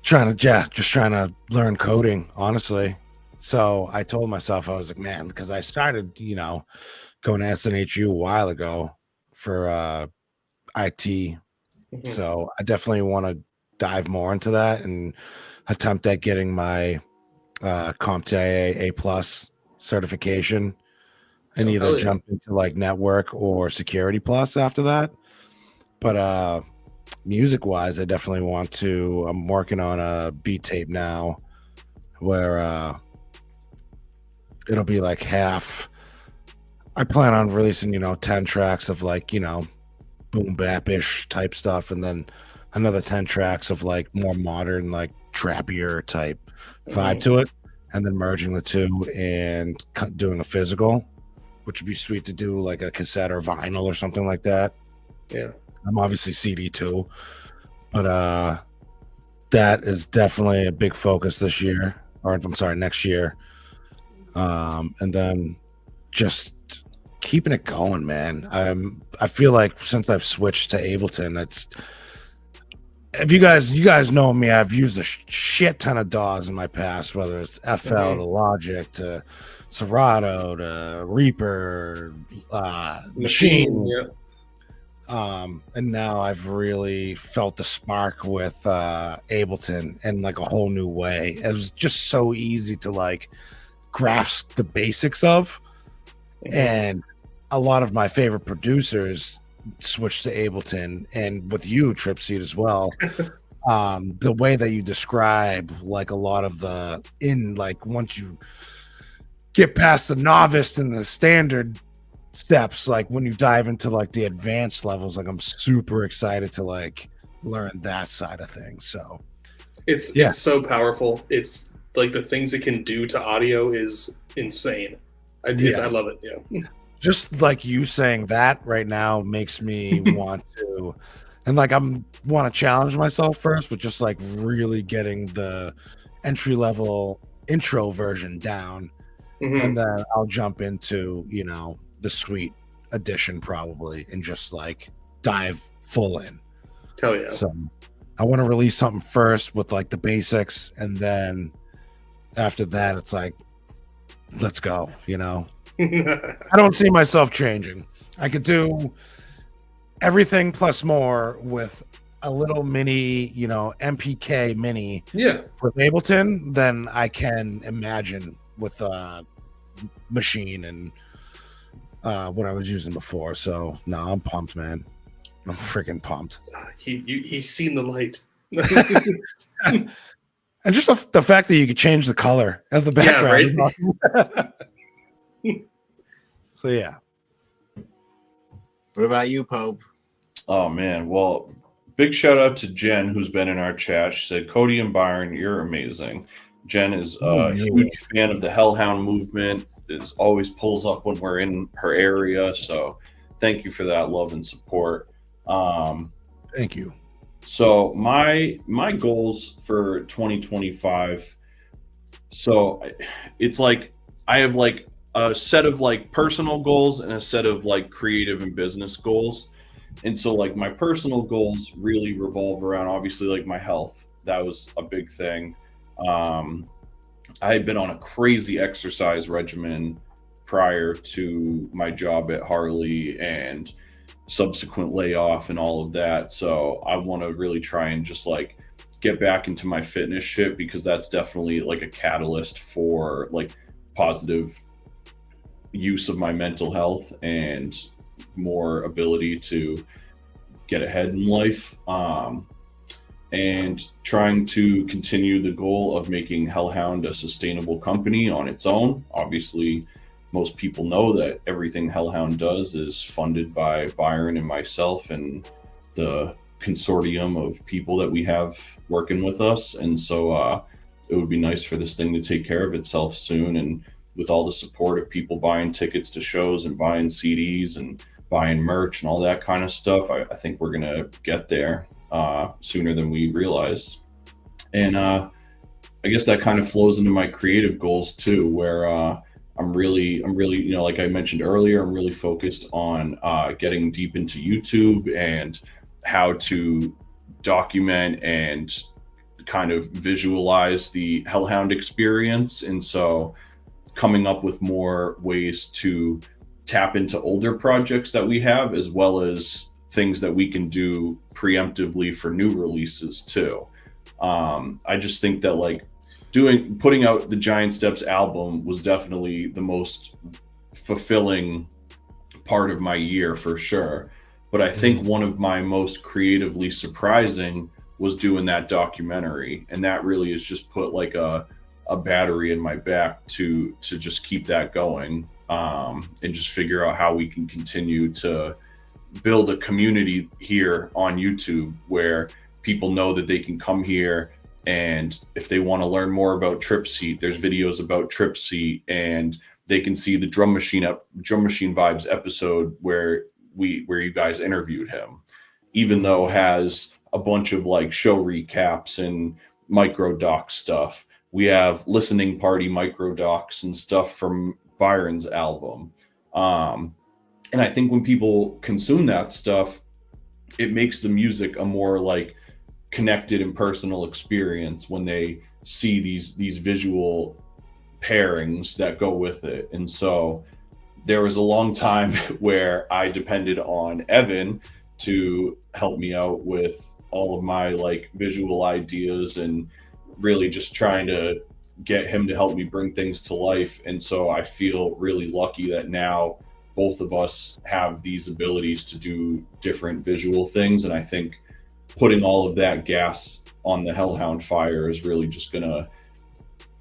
trying to learn coding, honestly. So I told myself, I was like, man, because I started, going to SNHU a while ago for IT. Mm-hmm. So I definitely want to dive more into that and attempt at getting my CompTIA A+ certification and Oh, either hell yeah. jump into like network or security plus after that. But music wise, I definitely want to. I'm working on a beat tape now where it'll be like half. I plan on releasing, 10 tracks of like, boom bap-ish type stuff, and then another 10 tracks of like more modern, like trappier type vibe to it, and then merging the two and doing a physical, which would be sweet to do like a cassette or vinyl or something like that. Yeah. I'm obviously CD too, but that is definitely a big focus this year, or I'm sorry, next year. And then just keeping it going, man. I feel like since I've switched to Ableton, if you guys know me, I've used a shit ton of DAWs in my past, whether it's FL to Logic to Serato to Reaper, Machine. Yeah. And now I've really felt the spark with Ableton in like a whole new way. It was just so easy to like grasp the basics of, and a lot of my favorite producers switched to Ableton, and with you, Tripseed, as well. The way that you describe like a lot of once you get past the novice and the standard steps, like when you dive into like the advanced levels, like I'm super excited to like learn that side of things. So it's so powerful. It's like the things it can do to audio is insane. I love it. Yeah. Just like you saying that right now makes me want to, and like want to challenge myself first with just like really getting the entry level intro version down, and then I'll jump into the Suite edition probably and just like dive full in. Hell yeah. So I want to release something first with like the basics, and then after that it's like, let's go. I don't see myself changing. I could do everything plus more with a little mini, MPK mini with Ableton than I can imagine with Machine and what I was using before. So no, I'm pumped, man. I'm freaking pumped. He's seen the light. And just the fact that you could change the color of the background. Yeah, right? So yeah. What about you, Pope? Oh man, well, big shout out to Jen, who's been in our chat. She said, Cody and Byron, you're amazing. Jen is a huge fan of the Hellhound movement, always pulls up when we're in her area. So thank you for that love and support. Thank you. So my goals for 2025, so it's like I have like a set of like personal goals and a set of like creative and business goals. And so like my personal goals really revolve around obviously like my health. That was a big thing. I had been on a crazy exercise regimen prior to my job at Harley and subsequent layoff and all of that. So I want to really try and just like get back into my fitness shit, because that's definitely like a catalyst for like positive use of my mental health and more ability to get ahead in life, and trying to continue the goal of making Hellhound a sustainable company on its own. Obviously, most people know that everything Hellhound does is funded by Byron and myself and the consortium of people that we have working with us. And so it would be nice for this thing to take care of itself soon. And with all the support of people buying tickets to shows and buying CDs and buying merch and all that kind of stuff, I think we're going to get there sooner than we realize. And I guess that kind of flows into my creative goals too, where I'm really, like I mentioned earlier, I'm really focused on getting deep into YouTube and how to document and kind of visualize the Hellhound experience. And so coming up with more ways to tap into older projects that we have, as well as things that we can do preemptively for new releases too. I just think that like putting out the Giant Steps album was definitely the most fulfilling part of my year for sure. But I think one of my most creatively surprising was doing that documentary, and that really has just put like a battery in my back to just keep that going, and just figure out how we can continue to build a community here on YouTube where people know that they can come here, and if they want to learn more about Trip Seat, there's videos about Trip Seat, and they can see the Drum Machine Vibes episode where you guys interviewed him, even though has a bunch of like show recaps and micro doc stuff. We have listening party micro docs and stuff from Byron's album. And I think when people consume that stuff, it makes the music a more like connected and personal experience when they see these visual pairings that go with it. And so there was a long time where I depended on Evan to help me out with all of my like visual ideas and really just trying to get him to help me bring things to life. And so I feel really lucky that now both of us have these abilities to do different visual things. And I think putting all of that gas on the Hellhound fire is really just gonna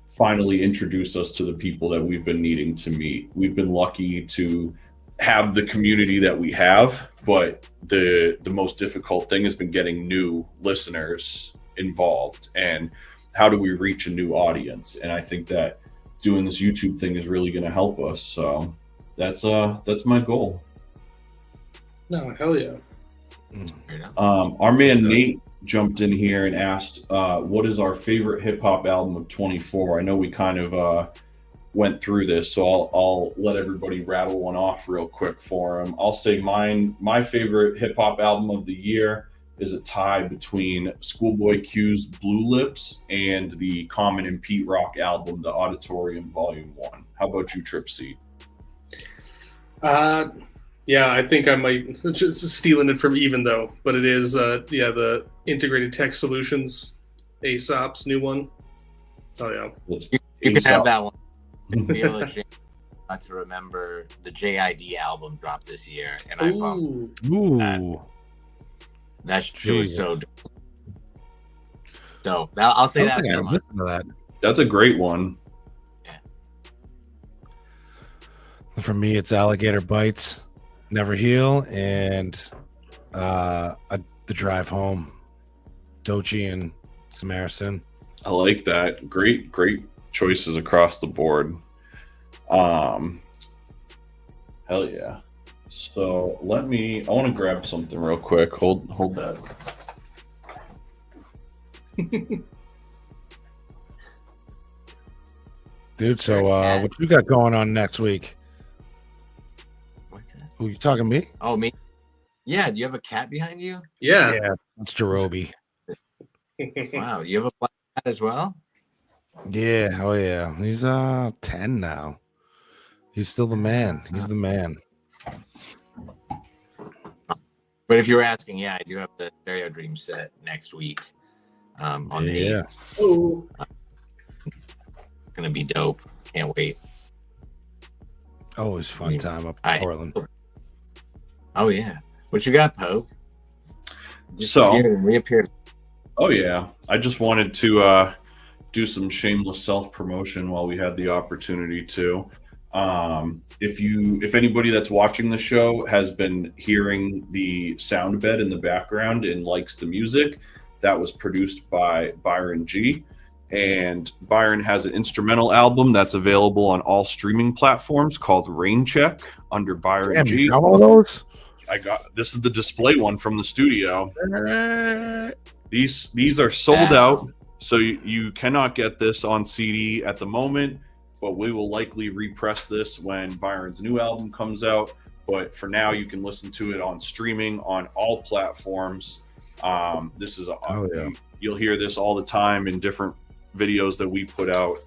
finally introduce us to the people that we've been needing to meet. We've been lucky to have the community that we have, but the most difficult thing has been getting new listeners involved and how do we reach a new audience. And I think that doing this YouTube thing is really going to help us. So that's my goal. No, hell yeah. Our man Nate jumped in here and asked, what is our favorite hip hop album of 24? I know we kind of went through this, so I'll let everybody rattle one off real quick for him. I'll say my favorite hip hop album of the year is a tie between Schoolboy Q's Blue Lips and the Common and Pete Rock album, The Auditorium Volume 1. How about you, Trip Seat? Yeah, I think I might just stealing it from Even Though, but it is the Integrated Tech Solutions Aesop's new one. Oh yeah, you can have that one. Feel ashamed not to remember the JID album dropped this year, and I bumped that. That shit was so dope. So I'll say that. Listen to that. That's a great one. Yeah. For me, it's Alligator Bites, Never Heal, and The Drive Home, Doechii and Samarison. I like that. Great choices across the board. Hell yeah. So I want to grab something real quick. Hold that. Dude, so what you got going on next week? What's that? Who, you talking to me? Oh, me? Yeah, do you have a cat behind you? yeah. That's Jerobi. Wow, you have a black cat as well? Yeah, oh yeah. He's 10 now. He's still the man. He's the man. But if you were asking, yeah, I do have the Stereo Dream set next week on the 8th. Oh. It's going to be dope. Can't wait. Always fun time up in Portland. Oh, yeah. What you got, Poe? Reappeared. Oh, yeah. I just wanted to do some shameless self-promotion while we had the opportunity to. If anybody that's watching the show has been hearing the sound bed in the background and likes the music, that was produced by Byron G. And Byron has an instrumental album that's available on all streaming platforms called Rain Check under Byron G. You got all those? This is the display one from the studio. These are sold out, so you cannot get this on CD at the moment. But we will likely repress this when Byron's new album comes out. But for now, you can listen to it on streaming on all platforms. This is you'll hear this all the time in different videos that we put out.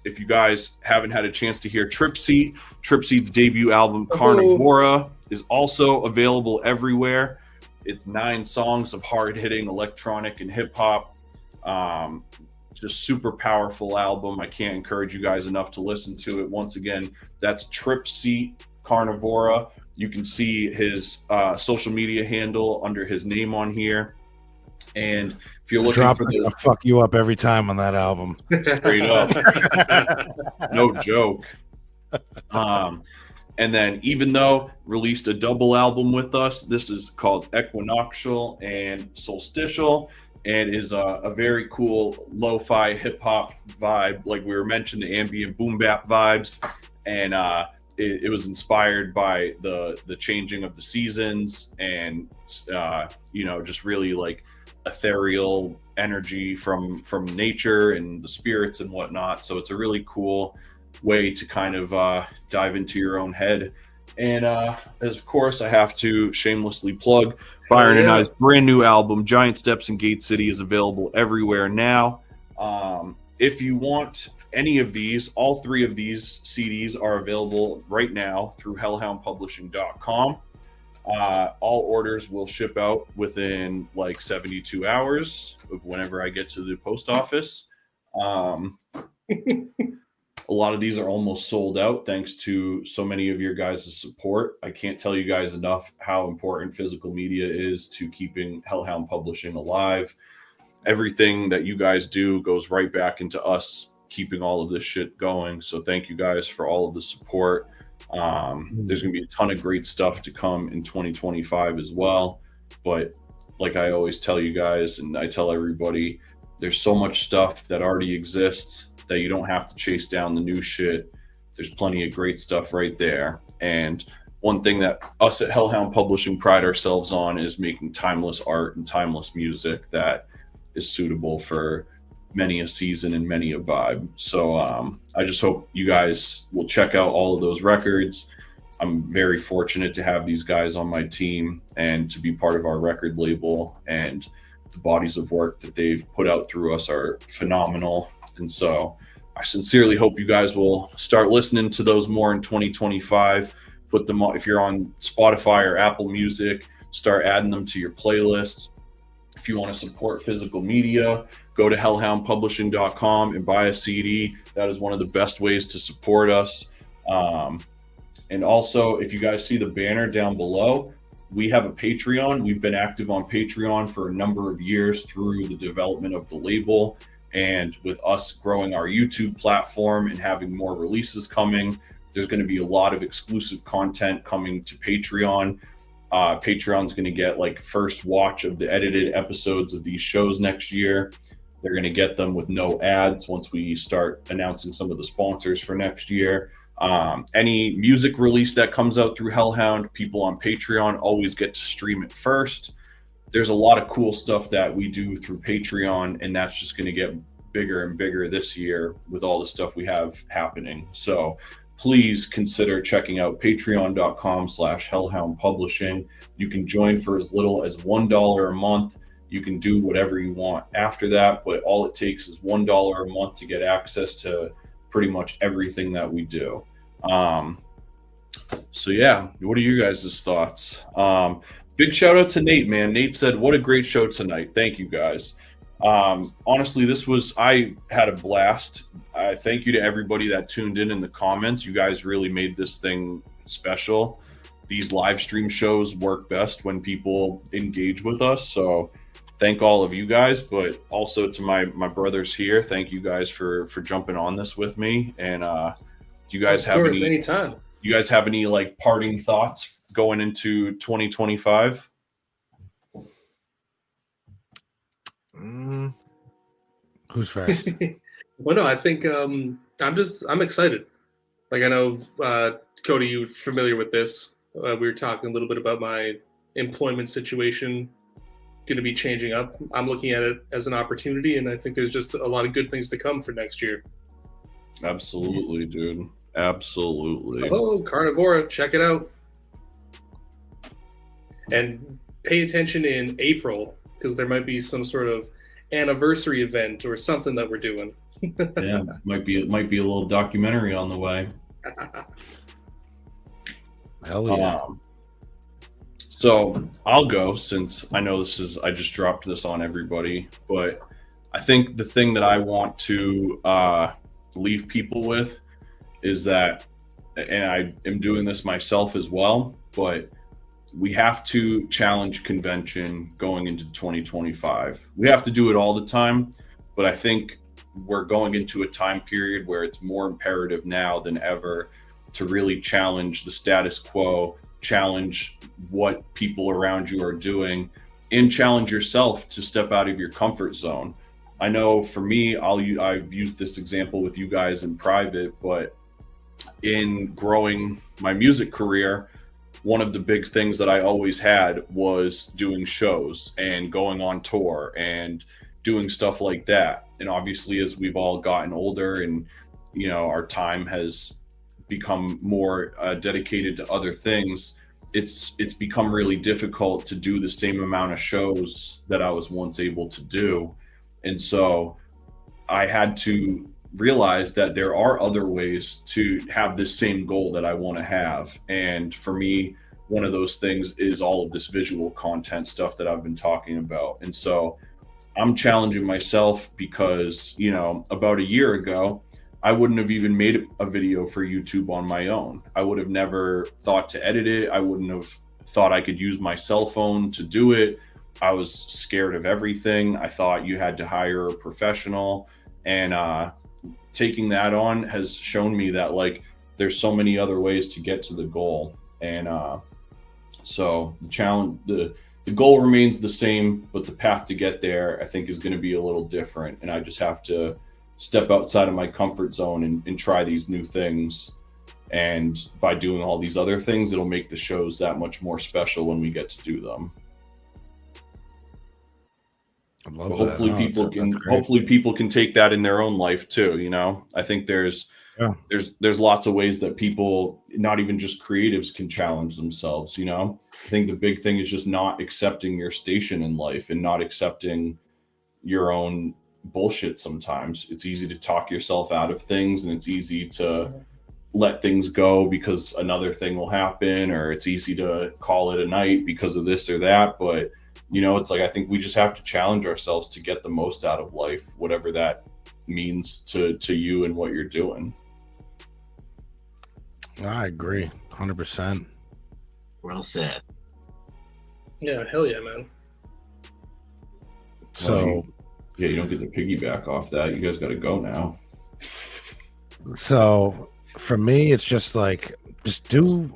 If you guys haven't had a chance to hear Trip Seat's debut album Carnivora is also available everywhere. It's 9 songs of hard-hitting electronic and hip hop. just super powerful album. I can't encourage you guys enough to listen to it. Once again, that's Trip Seat Carnivora. You can see his social media handle under his name on here. And if you're looking for the fuck you up every time on that album, straight up, no joke. And then Even Though released a double album with us. This is called Equinoctial and Solstitial, and is a very cool lo-fi hip-hop vibe, like we were mentioning, the ambient boom bap vibes. And it was inspired by the changing of the seasons, and just really like ethereal energy from nature and the spirits and whatnot. So it's a really cool way to kind of dive into your own head. And of course, I have to shamelessly plug Byron and I's brand new album, Giant Steps in Gate City, is available everywhere now. If you want any of these, all three of these CDs are available right now through hellhoundpublishing.com. All orders will ship out within like 72 hours of whenever I get to the post office. A lot of these are almost sold out thanks to so many of your guys' support. I can't tell you guys enough how important physical media is to keeping Hellhound Publishing alive. Everything that you guys do goes right back into us keeping all of this shit going. So thank you guys for all of the support. There's going to be a ton of great stuff to come in 2025 as well. But like I always tell you guys, and I tell everybody, there's so much stuff that already exists that you don't have to chase down the new shit. There's plenty of great stuff right there. And one thing that us at Hellhound Publishing pride ourselves on is making timeless art and timeless music that is suitable for many a season and many a vibe. So I just hope you guys will check out all of those records. I'm very fortunate to have these guys on my team and to be part of our record label, and the bodies of work that they've put out through us are phenomenal. And so I sincerely hope you guys will start listening to those more in 2025. Put them on, if you're on Spotify or Apple Music, start adding them to your playlists. If you want to support physical media, go to hellhoundpublishing.com and buy a CD. That is one of the best ways to support us. And also, if you guys see the banner down below, we have a Patreon. We've been active on Patreon for a number of years through the development of the label. And with us growing our YouTube platform and having more releases coming, there's going to be a lot of exclusive content coming to Patreon. Patreon's going to get like first watch of the edited episodes of these shows next year. They're going to get them with no ads once we start announcing some of the sponsors for next year. Any music release that comes out through Hellhound, people on Patreon always get to stream it first. There's a lot of cool stuff that we do through Patreon, and that's just going to get bigger and bigger this year with all the stuff we have happening. So please consider checking out patreon.com/Hellhound Publishing. You can join for as little as $1 a month. You can do whatever you want after that, but all it takes is $1 a month to get access to pretty much everything that we do. So yeah, what are you guys' thoughts? Big shout out to Nate, man. Nate said, what a great show tonight. Thank you guys. Honestly, I had a blast. Thank you to everybody that tuned in the comments. You guys really made this thing special. These live stream shows work best when people engage with us. So thank all of you guys, but also to my brothers here. Thank you guys for jumping on this with me. And do you guys have any, anytime. You guys have any like parting thoughts going into 2025? Who's first? Well, no, I think I'm excited. Like, I know, Cody, you're familiar with this. We were talking a little bit about my employment situation going to be changing up. I'm looking at it as an opportunity, and I think there's just a lot of good things to come for next year. Absolutely, dude. Absolutely. Oh, Carnivora, check it out. And pay attention in April, because there might be some sort of anniversary event or something that we're doing. Yeah, might be a little documentary on the way. Hell yeah. So I'll go, since I know I just dropped this on everybody, but I think the thing that I want to leave people with is that, and I am doing this myself as well, but we have to challenge convention going into 2025. We have to do it all the time, but I think we're going into a time period where it's more imperative now than ever to really challenge the status quo, challenge what people around you are doing, and challenge yourself to step out of your comfort zone. I know for me, I've used this example with you guys in private, but in growing my music career, one of the big things that I always had was doing shows and going on tour and doing stuff like that. And obviously, as we've all gotten older and, you know, our time has become more dedicated to other things, it's become really difficult to do the same amount of shows that I was once able to do. And so I had to realize that there are other ways to have this same goal that I want to have. And for me, one of those things is all of this visual content stuff that I've been talking about. And so I'm challenging myself because, you know, about a year ago, I wouldn't have even made a video for YouTube on my own. I would have never thought to edit it. I wouldn't have thought I could use my cell phone to do it. I was scared of everything. I thought you had to hire a professional, and taking that on has shown me that, like, there's so many other ways to get to the goal. And so the challenge, the goal remains the same, but the path to get there, I think, is going to be a little different. And I just have to step outside of my comfort zone and try these new things. And by doing all these other things, it'll make the shows that much more special when we get to do them. But hopefully people can take that in their own life too. You know, I think there's lots of ways that people, not even just creatives, can challenge themselves. You know, I think the big thing is just not accepting your station in life and not accepting your own bullshit. Sometimes it's easy to talk yourself out of things, and it's easy to let things go because another thing will happen, or it's easy to call it a night because of this or that. But you know, it's like, I think we just have to challenge ourselves to get the most out of life, whatever that means to you and what you're doing. I agree 100%. Well said. Yeah, hell yeah, man. So yeah, you don't get to piggyback off that. You guys got to go now. So for me, it's just like, just do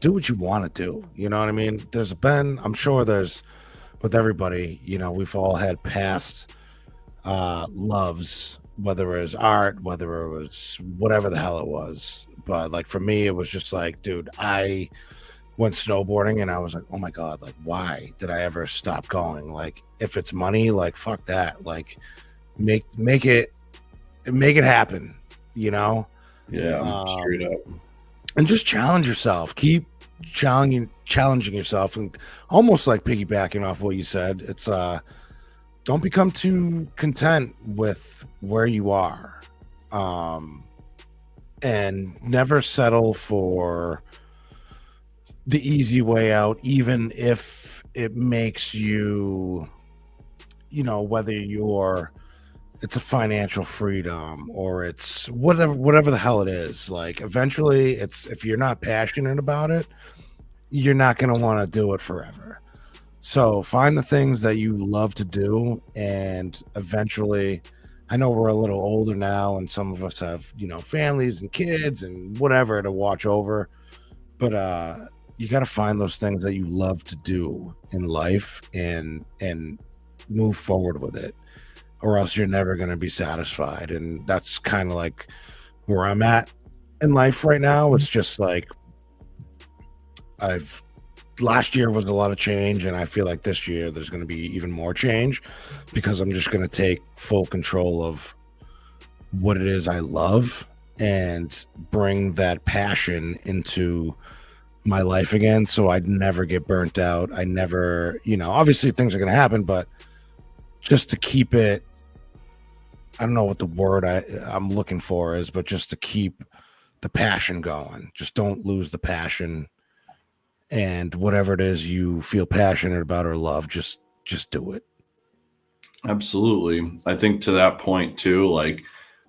what you want to do. You know what I mean? I'm sure there's, with everybody, you know, we've all had past loves, whether it was art, whether it was whatever the hell it was. But like for me, it was just like, dude, I went snowboarding and I was like, oh my God, like, why did I ever stop going? Like, if it's money, like, fuck that. Like, make it happen, you know? Yeah, straight up. And just challenge yourself. Keep challenging yourself, and almost like piggybacking off what you said, it's don't become too content with where you are, and never settle for the easy way out, even if it makes you, you know, whether it's a financial freedom or it's whatever the hell it is. Like, eventually, if you're not passionate about it, you're not going to want to do it forever. So find the things that you love to do, and eventually, I know we're a little older now, and some of us have, you know, families and kids and whatever to watch over, but you got to find those things that you love to do in life and move forward with it, or else you're never going to be satisfied. And that's kind of like where I'm at in life right now. It's just like, last year was a lot of change, and I feel like this year there's going to be even more change, because I'm just going to take full control of what it is I love and bring that passion into my life again, so I'd never get burnt out. I never, you know, obviously things are going to happen, but just to keep it, I don't know what the word I'm looking for is, but just to keep the passion going. Just don't lose the passion. And whatever it is you feel passionate about or love, just do it. Absolutely. I think to that point too, like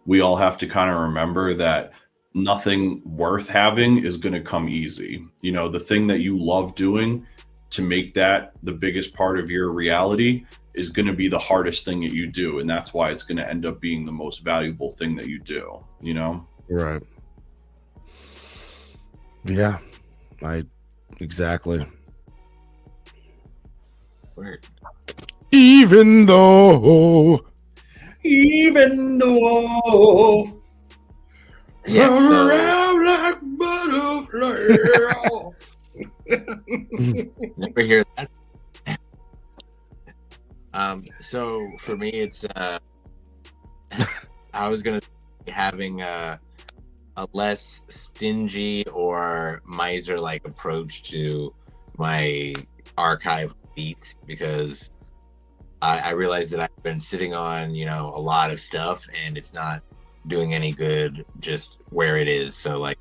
we all have to kind of remember that nothing worth having is going to come easy. You know, the thing that you love doing, to make that the biggest part of your reality is going to be the hardest thing that you do. And that's why it's going to end up being the most valuable thing that you do, you know? Right. Yeah. Exactly. Word. Even though Yeah, Yeah, so Around like butterfly. never hear that. So for me, it's I was gonna say having a less stingy or miser-like approach to my archive beats, because I realized that I've been sitting on, you know, a lot of stuff and it's not doing any good just where it is. So like,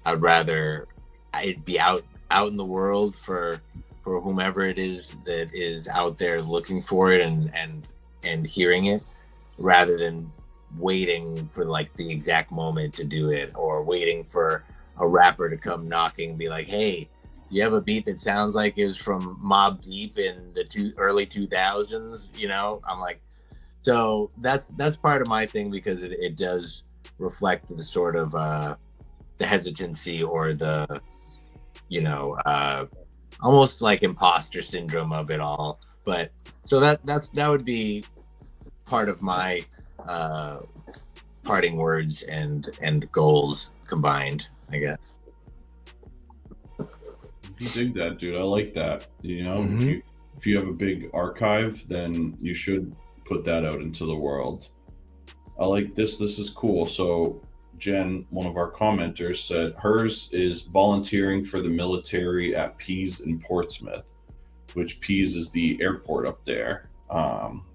I'd rather it be out in the world for whomever it is that is out there looking for it and hearing it, rather than waiting for like the exact moment to do it, or waiting for a rapper to come knocking and be like, hey, you have a beat that sounds like it was from Mobb Deep in the early 2000s, you know? I'm like, so that's part of my thing, because it does reflect the sort of the hesitancy or the, you know, almost like imposter syndrome of it all. But so that would be part of my parting words and goals combined, I guess. I dig that, dude. I like that. You know, Mhm. if you have a big archive, then you should put that out into the world. I like this. This is cool. So Jen, one of our commenters, said hers is volunteering for the military at Pease in Portsmouth, which Pease is the airport up there,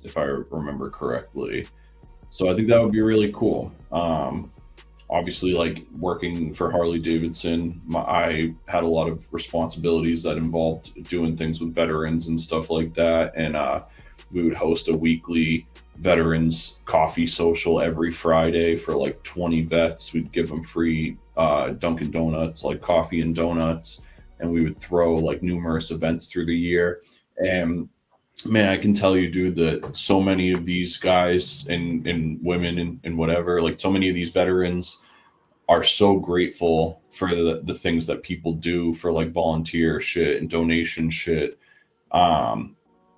if I remember correctly. So I think that would be really cool. Obviously, like working for Harley Davidson, I had a lot of responsibilities that involved doing things with veterans and stuff like that. And we would host a weekly veterans coffee social every Friday for like 20 vets. We'd give them free Dunkin' Donuts, like coffee and donuts. And we would throw like numerous events through the year. And man, I can tell you, dude, that so many of these guys and women and whatever, like so many of these veterans are so grateful for the things that people do for like volunteer shit and donation shit.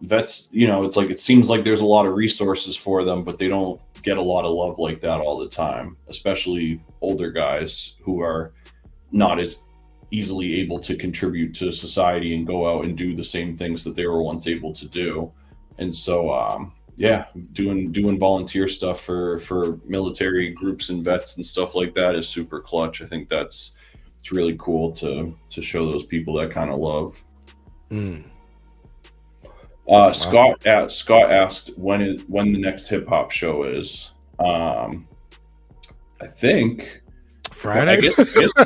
Vets, you know, it's like it seems like there's a lot of resources for them, but they don't get a lot of love like that all the time, especially older guys who are not as easily able to contribute to society and go out and do the same things that they were once able to do. And so yeah, doing volunteer stuff for military groups and vets and stuff like that is super clutch. I think it's really cool to show those people that kind of love. Scott asked when the next hip hop show is. I think Friday. I guess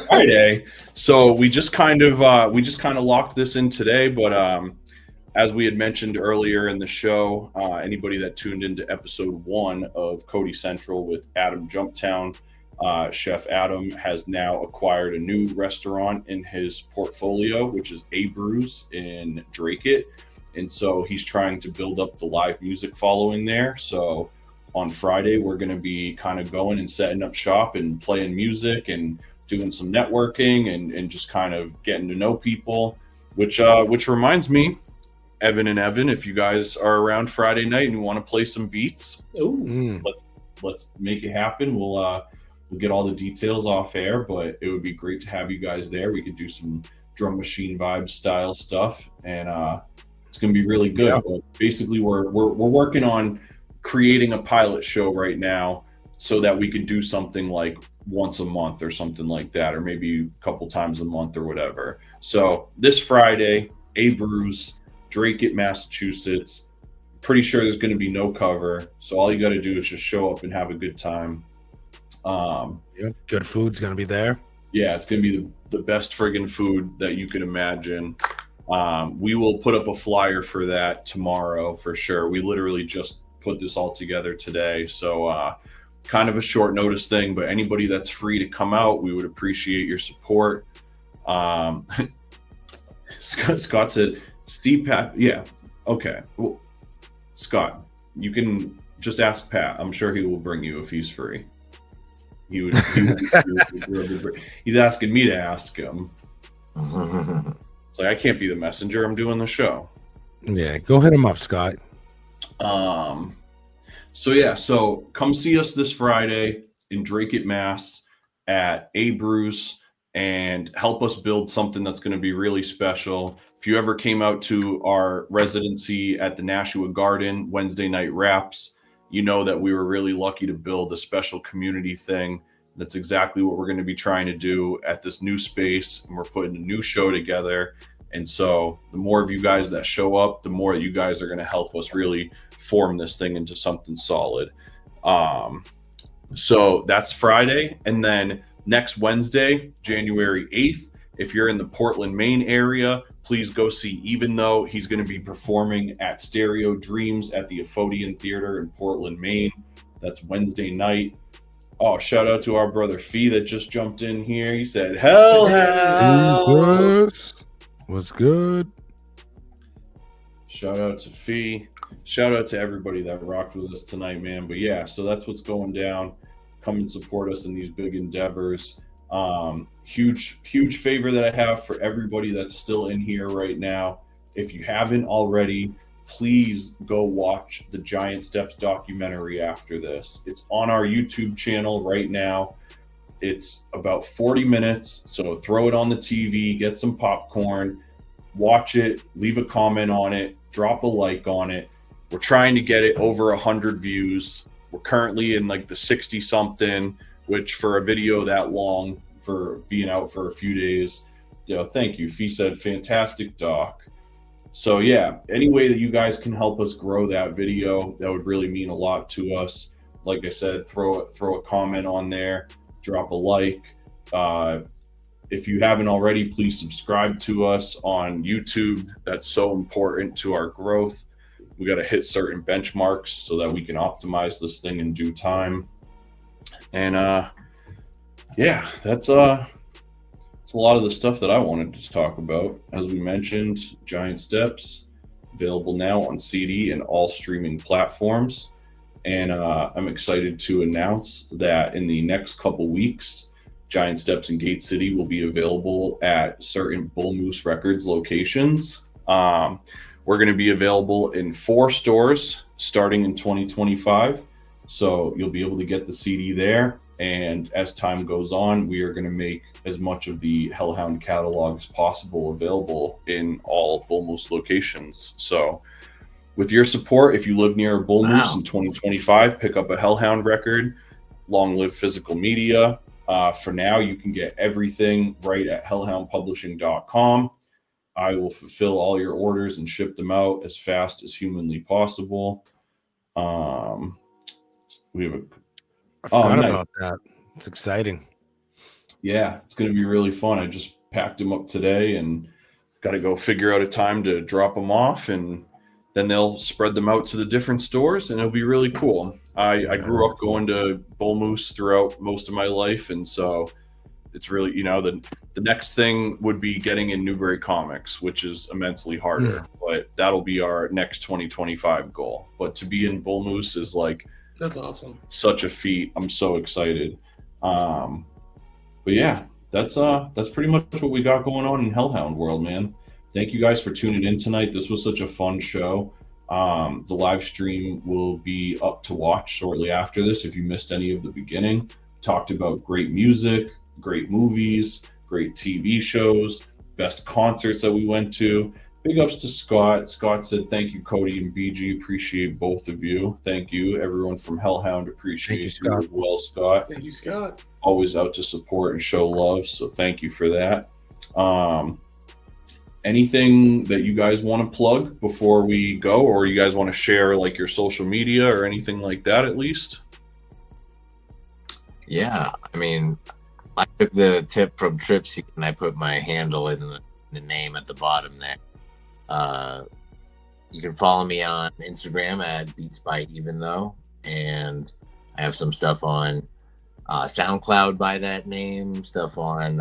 Friday. So we just kind of locked this in today, but as we had mentioned earlier in the show, anybody that tuned into episode 1 of Cody Central with Adam Jumptown, Chef Adam has now acquired a new restaurant in his portfolio, which is A Brews in Drake. And so he's trying to build up the live music following there. So on Friday, we're going to be kind of going and setting up shop and playing music and doing some networking and just kind of getting to know people, which reminds me, Evan and Evan, if you guys are around Friday night and you want to play some beats, let's make it happen. We'll get all the details off air, but it would be great to have you guys there. We could do some drum machine vibe style stuff, and it's going to be really good. Yeah. But basically, we're working on creating a pilot show right now so that we could do something like once a month or something like that, or maybe a couple times a month or whatever. So this Friday, A Brews, Drake, Massachusetts. Pretty sure there's going to be no cover, so all you got to do is just show up and have a good time. Good food's going to be there. Yeah, it's going to be the best friggin' food that you can imagine. We will put up a flyer for that tomorrow for sure. We literally just put this all together today. So kind of a short notice thing, but anybody that's free to come out, we would appreciate your support. Scott said CPAP. Yeah. Okay. Well, Scott, you can just ask Pat. I'm sure he will bring you if he's free. He's asking me to ask him. It's like, I can't be the messenger. I'm doing the show. Yeah, go hit him up, Scott. So come see us this Friday in Drake, Mass at A Bruce and help us build something that's going to be really special. If you ever came out to our residency at the Nashua Garden Wednesday night wraps, you know that we were really lucky to build a special community thing. That's exactly what we're going to be trying to do at this new space. And we're putting a new show together. And so the more of you guys that show up, the more you guys are going to help us really form this thing into something solid. So that's Friday. And then next Wednesday, January 8th, if you're in the Portland, Maine area, please go see Even Though. He's going to be performing at Stereo Dreams at the Aphodian Theater in Portland, Maine. That's Wednesday night. Oh, shout out to our brother Fee that just jumped in here. He said, Hellhound. What's good? Shout out to Fee. Shout out to everybody that rocked with us tonight, man. But yeah, so that's what's going down. Come and support us in these big endeavors. Huge favor that I have for everybody that's still in here right now. If you haven't already, please go watch the Giant Steps documentary after this. It's on our YouTube channel right now. It's about 40 minutes. So throw it on the TV, get some popcorn, watch it, leave a comment on it, drop a like on it. We're trying to get it over 100 views. We're currently in like the 60 something, which for a video that long, for being out for a few days, thank you. Fee said, fantastic doc. So yeah, any way that you guys can help us grow that video, that would really mean a lot to us. Like I said, throw a comment on there, drop a like. If you haven't already, please subscribe to us on YouTube. That's so important to our growth. We got to hit certain benchmarks so that we can optimize this thing in due time. And yeah, that's a lot of the stuff that I wanted to talk about. As we mentioned, Giant Steps, available now on CD and all streaming platforms. And I'm excited to announce that in the next couple weeks, Giant Steps in Gate City will be available at certain Bull Moose Records locations. We're going to be available in 4 stores starting in 2025. So you'll be able to get the CD there. And as time goes on, we are going to make as much of the Hellhound catalog as possible available in all Bull Moose locations. So with your support, if you live near a Bull Moose in 2025, pick up a Hellhound record. Long live physical media. For now, you can get everything right at hellhoundpublishing.com. I will fulfill all your orders and ship them out as fast as humanly possible. We have I forgot about that. It's exciting. Yeah, it's going to be really fun. I just packed them up today and got to go figure out a time to drop them off, and then they'll spread them out to the different stores, and it'll be really cool. I grew up going to Bull Moose throughout most of my life, and so it's really, the next thing would be getting in Newbury Comics, which is immensely harder, but that'll be our next 2025 goal. But to be in Bull Moose is like, that's awesome. Such a feat. I'm so excited. But yeah, that's pretty much what we got going on in Hellhound world, man. Thank you guys for tuning in tonight. This was such a fun show. The live stream will be up to watch shortly after this. If you missed any of the beginning, talked about great music, great movies, great TV shows, best concerts that we went to. Big ups to Scott. Scott said, thank you, Cody and BG. Appreciate both of you. Thank you. Everyone from Hellhound appreciates you as well, Scott. Thank you, Scott. Always out to support and show love, so thank you for that. Anything that you guys want to plug before we go, or you guys want to share like your social media or anything like that at least? Yeah, I mean, I took the tip from Tripsy and I put my handle in the name at the bottom there. you can follow me on Instagram at Beats by Even Though, and I have some stuff on SoundCloud by that name, stuff on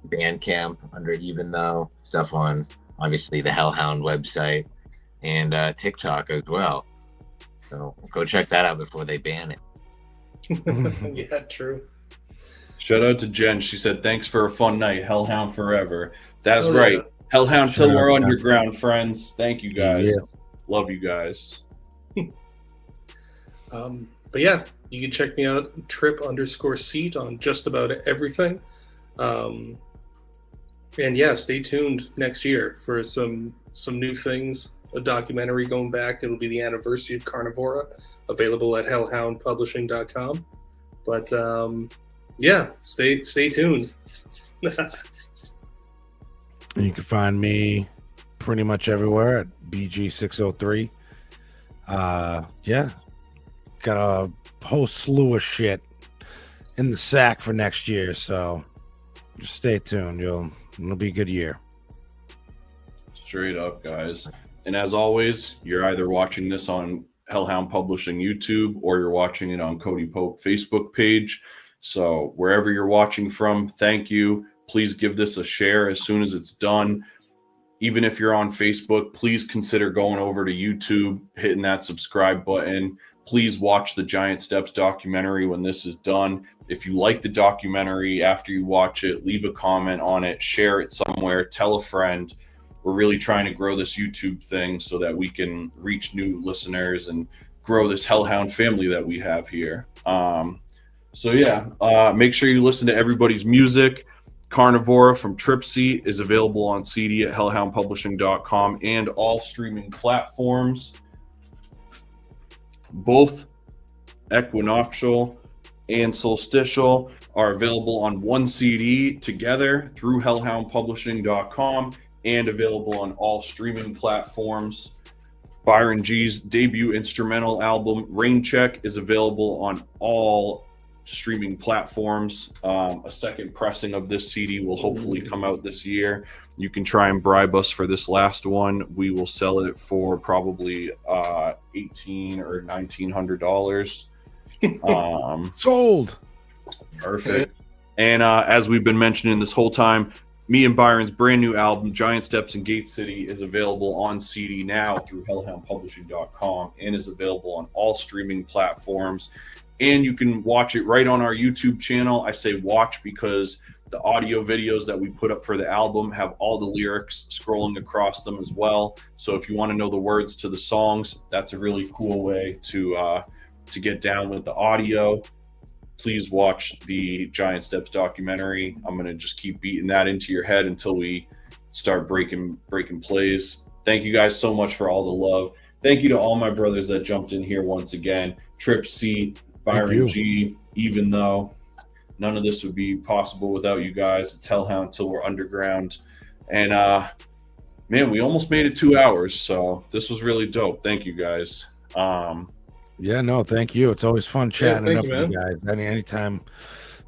Bandcamp under Even Though, stuff on obviously the Hellhound website, and TikTok as well. So go check that out before they ban it. Yeah, true. Shout out to Jen. She said, "Thanks for a fun night. Hellhound forever." That's Oh, right. yeah. Hellhound Shout till we're out, Jen. underground, friends. Thank you guys. Yeah. Love you guys. But yeah, you can check me out, trip_seat on just about everything. And yeah, stay tuned next year for some new things. A documentary going back. It'll be the anniversary of Carnivora, available at hellhoundpublishing.com. But yeah, stay tuned. You can find me pretty much everywhere at BG603. Yeah, got a whole slew of shit in the sack for next year, so just stay tuned. It'll be a good year. Straight up, guys. And as always, you're either watching this on Hellhound Publishing YouTube or you're watching it on Cody Pope Facebook page. So wherever you're watching from, thank you. Please give this a share as soon as it's done. Even if you're on Facebook, please consider going over to YouTube, hitting that subscribe button. Please watch the Giant Steps documentary when this is done. If you like the documentary after you watch it, leave a comment on it, share it somewhere, tell a friend. We're really trying to grow this YouTube thing so that we can reach new listeners and grow this Hellhound family that we have here. So yeah, make sure you listen to everybody's music. Carnivora from Trip Seat is available on CD at hellhoundpublishing.com and all streaming platforms. Both Equinoctial and Solstitial are available on one CD together through hellhoundpublishing.com and available on all streaming platforms. Byron G's debut instrumental album, Rain Check, is available on all streaming platforms. A second pressing of this CD will hopefully come out this year. You can try and bribe us for this last one. We will sell it for probably $1,800 or $1,900. Sold. Perfect. And as we've been mentioning this whole time, me and Byron's brand new album, Giant Steps in Gate City, is available on CD now through hellhoundpublishing.com and is available on all streaming platforms. And you can watch it right on our YouTube channel. I say watch because the audio videos that we put up for the album have all the lyrics scrolling across them as well. So if you want to know the words to the songs, that's a really cool way to get down with the audio. Please watch the Giant Steps documentary. I'm going to just keep beating that into your head until we start breaking plays. Thank you guys so much for all the love. Thank you to all my brothers that jumped in here once again. Trip C, Byron G, Even Though. None of this would be possible without you guys. It's Hellhound till we're underground. And man, we almost made it 2 hours, so this was really dope. Thank you guys. Yeah, no, thank you. It's always fun chatting it up with you guys. Anytime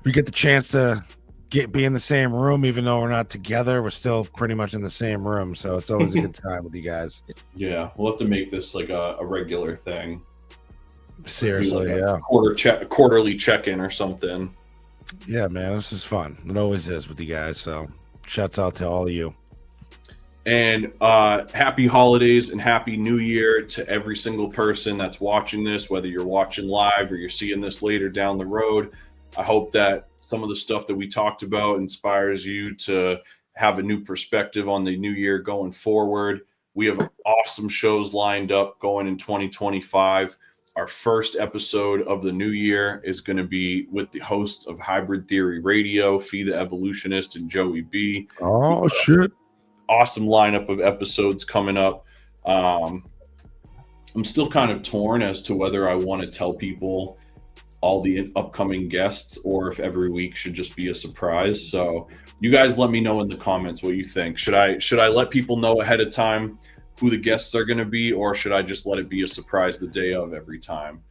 we get the chance to be in the same room, even though we're not together, we're still pretty much in the same room. So it's always a good time with you guys. Yeah, we'll have to make this like a regular thing. Seriously, like a quarterly check-in or something. Yeah, man, this is fun. It always is with you guys. So shouts out to all of you. And happy holidays and happy new year to every single person that's watching this, whether you're watching live or you're seeing this later down the road. I hope that some of the stuff that we talked about inspires you to have a new perspective on the new year going forward. We have awesome shows lined up going in 2025. Our first episode of the new year is going to be with the hosts of Hybrid Theory Radio, Fee the Evolutionist, and Joey B. Oh, shit. Awesome lineup of episodes coming up. I'm still kind of torn as to whether I want to tell people all the upcoming guests or if every week should just be a surprise. So you guys let me know in the comments what you think. Should I let people know ahead of time who the guests are going to be, or should I just let it be a surprise the day of every time?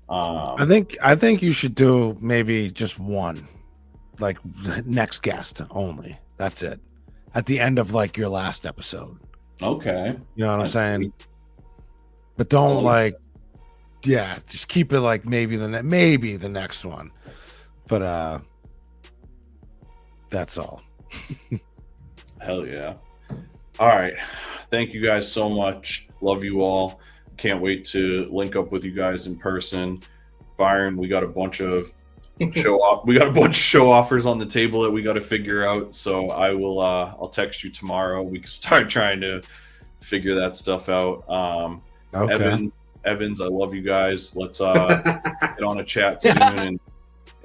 I think you should do maybe just one, like next guest only. That's it. At the end of like your last episode. Okay. You know what I'm That's saying? sweet. But don't Oh. just keep it like maybe the next one. But that's all. Hell yeah. All right. Thank you guys so much. Love you all. Can't wait to link up with you guys in person. Byron, we got a bunch of show offers on the table that we got to figure out. So I'll text you tomorrow. We can start trying to figure that stuff out. Okay. Evans, I love you guys. Let's get on a chat soon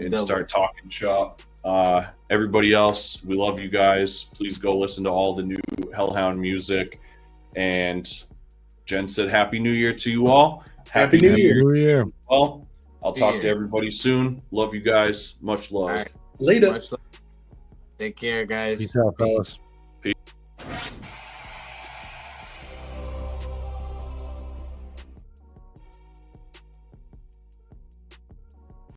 and start talking shop. Everybody else, we love you guys. Please go listen to all the new Hellhound music. And Jen said Happy New Year to you all. Happy New Year. New Year. Well, I'll talk to everybody soon. Love you guys. Much love. All right. Later. Much love. Take care, guys. Peace out, fellas. Peace.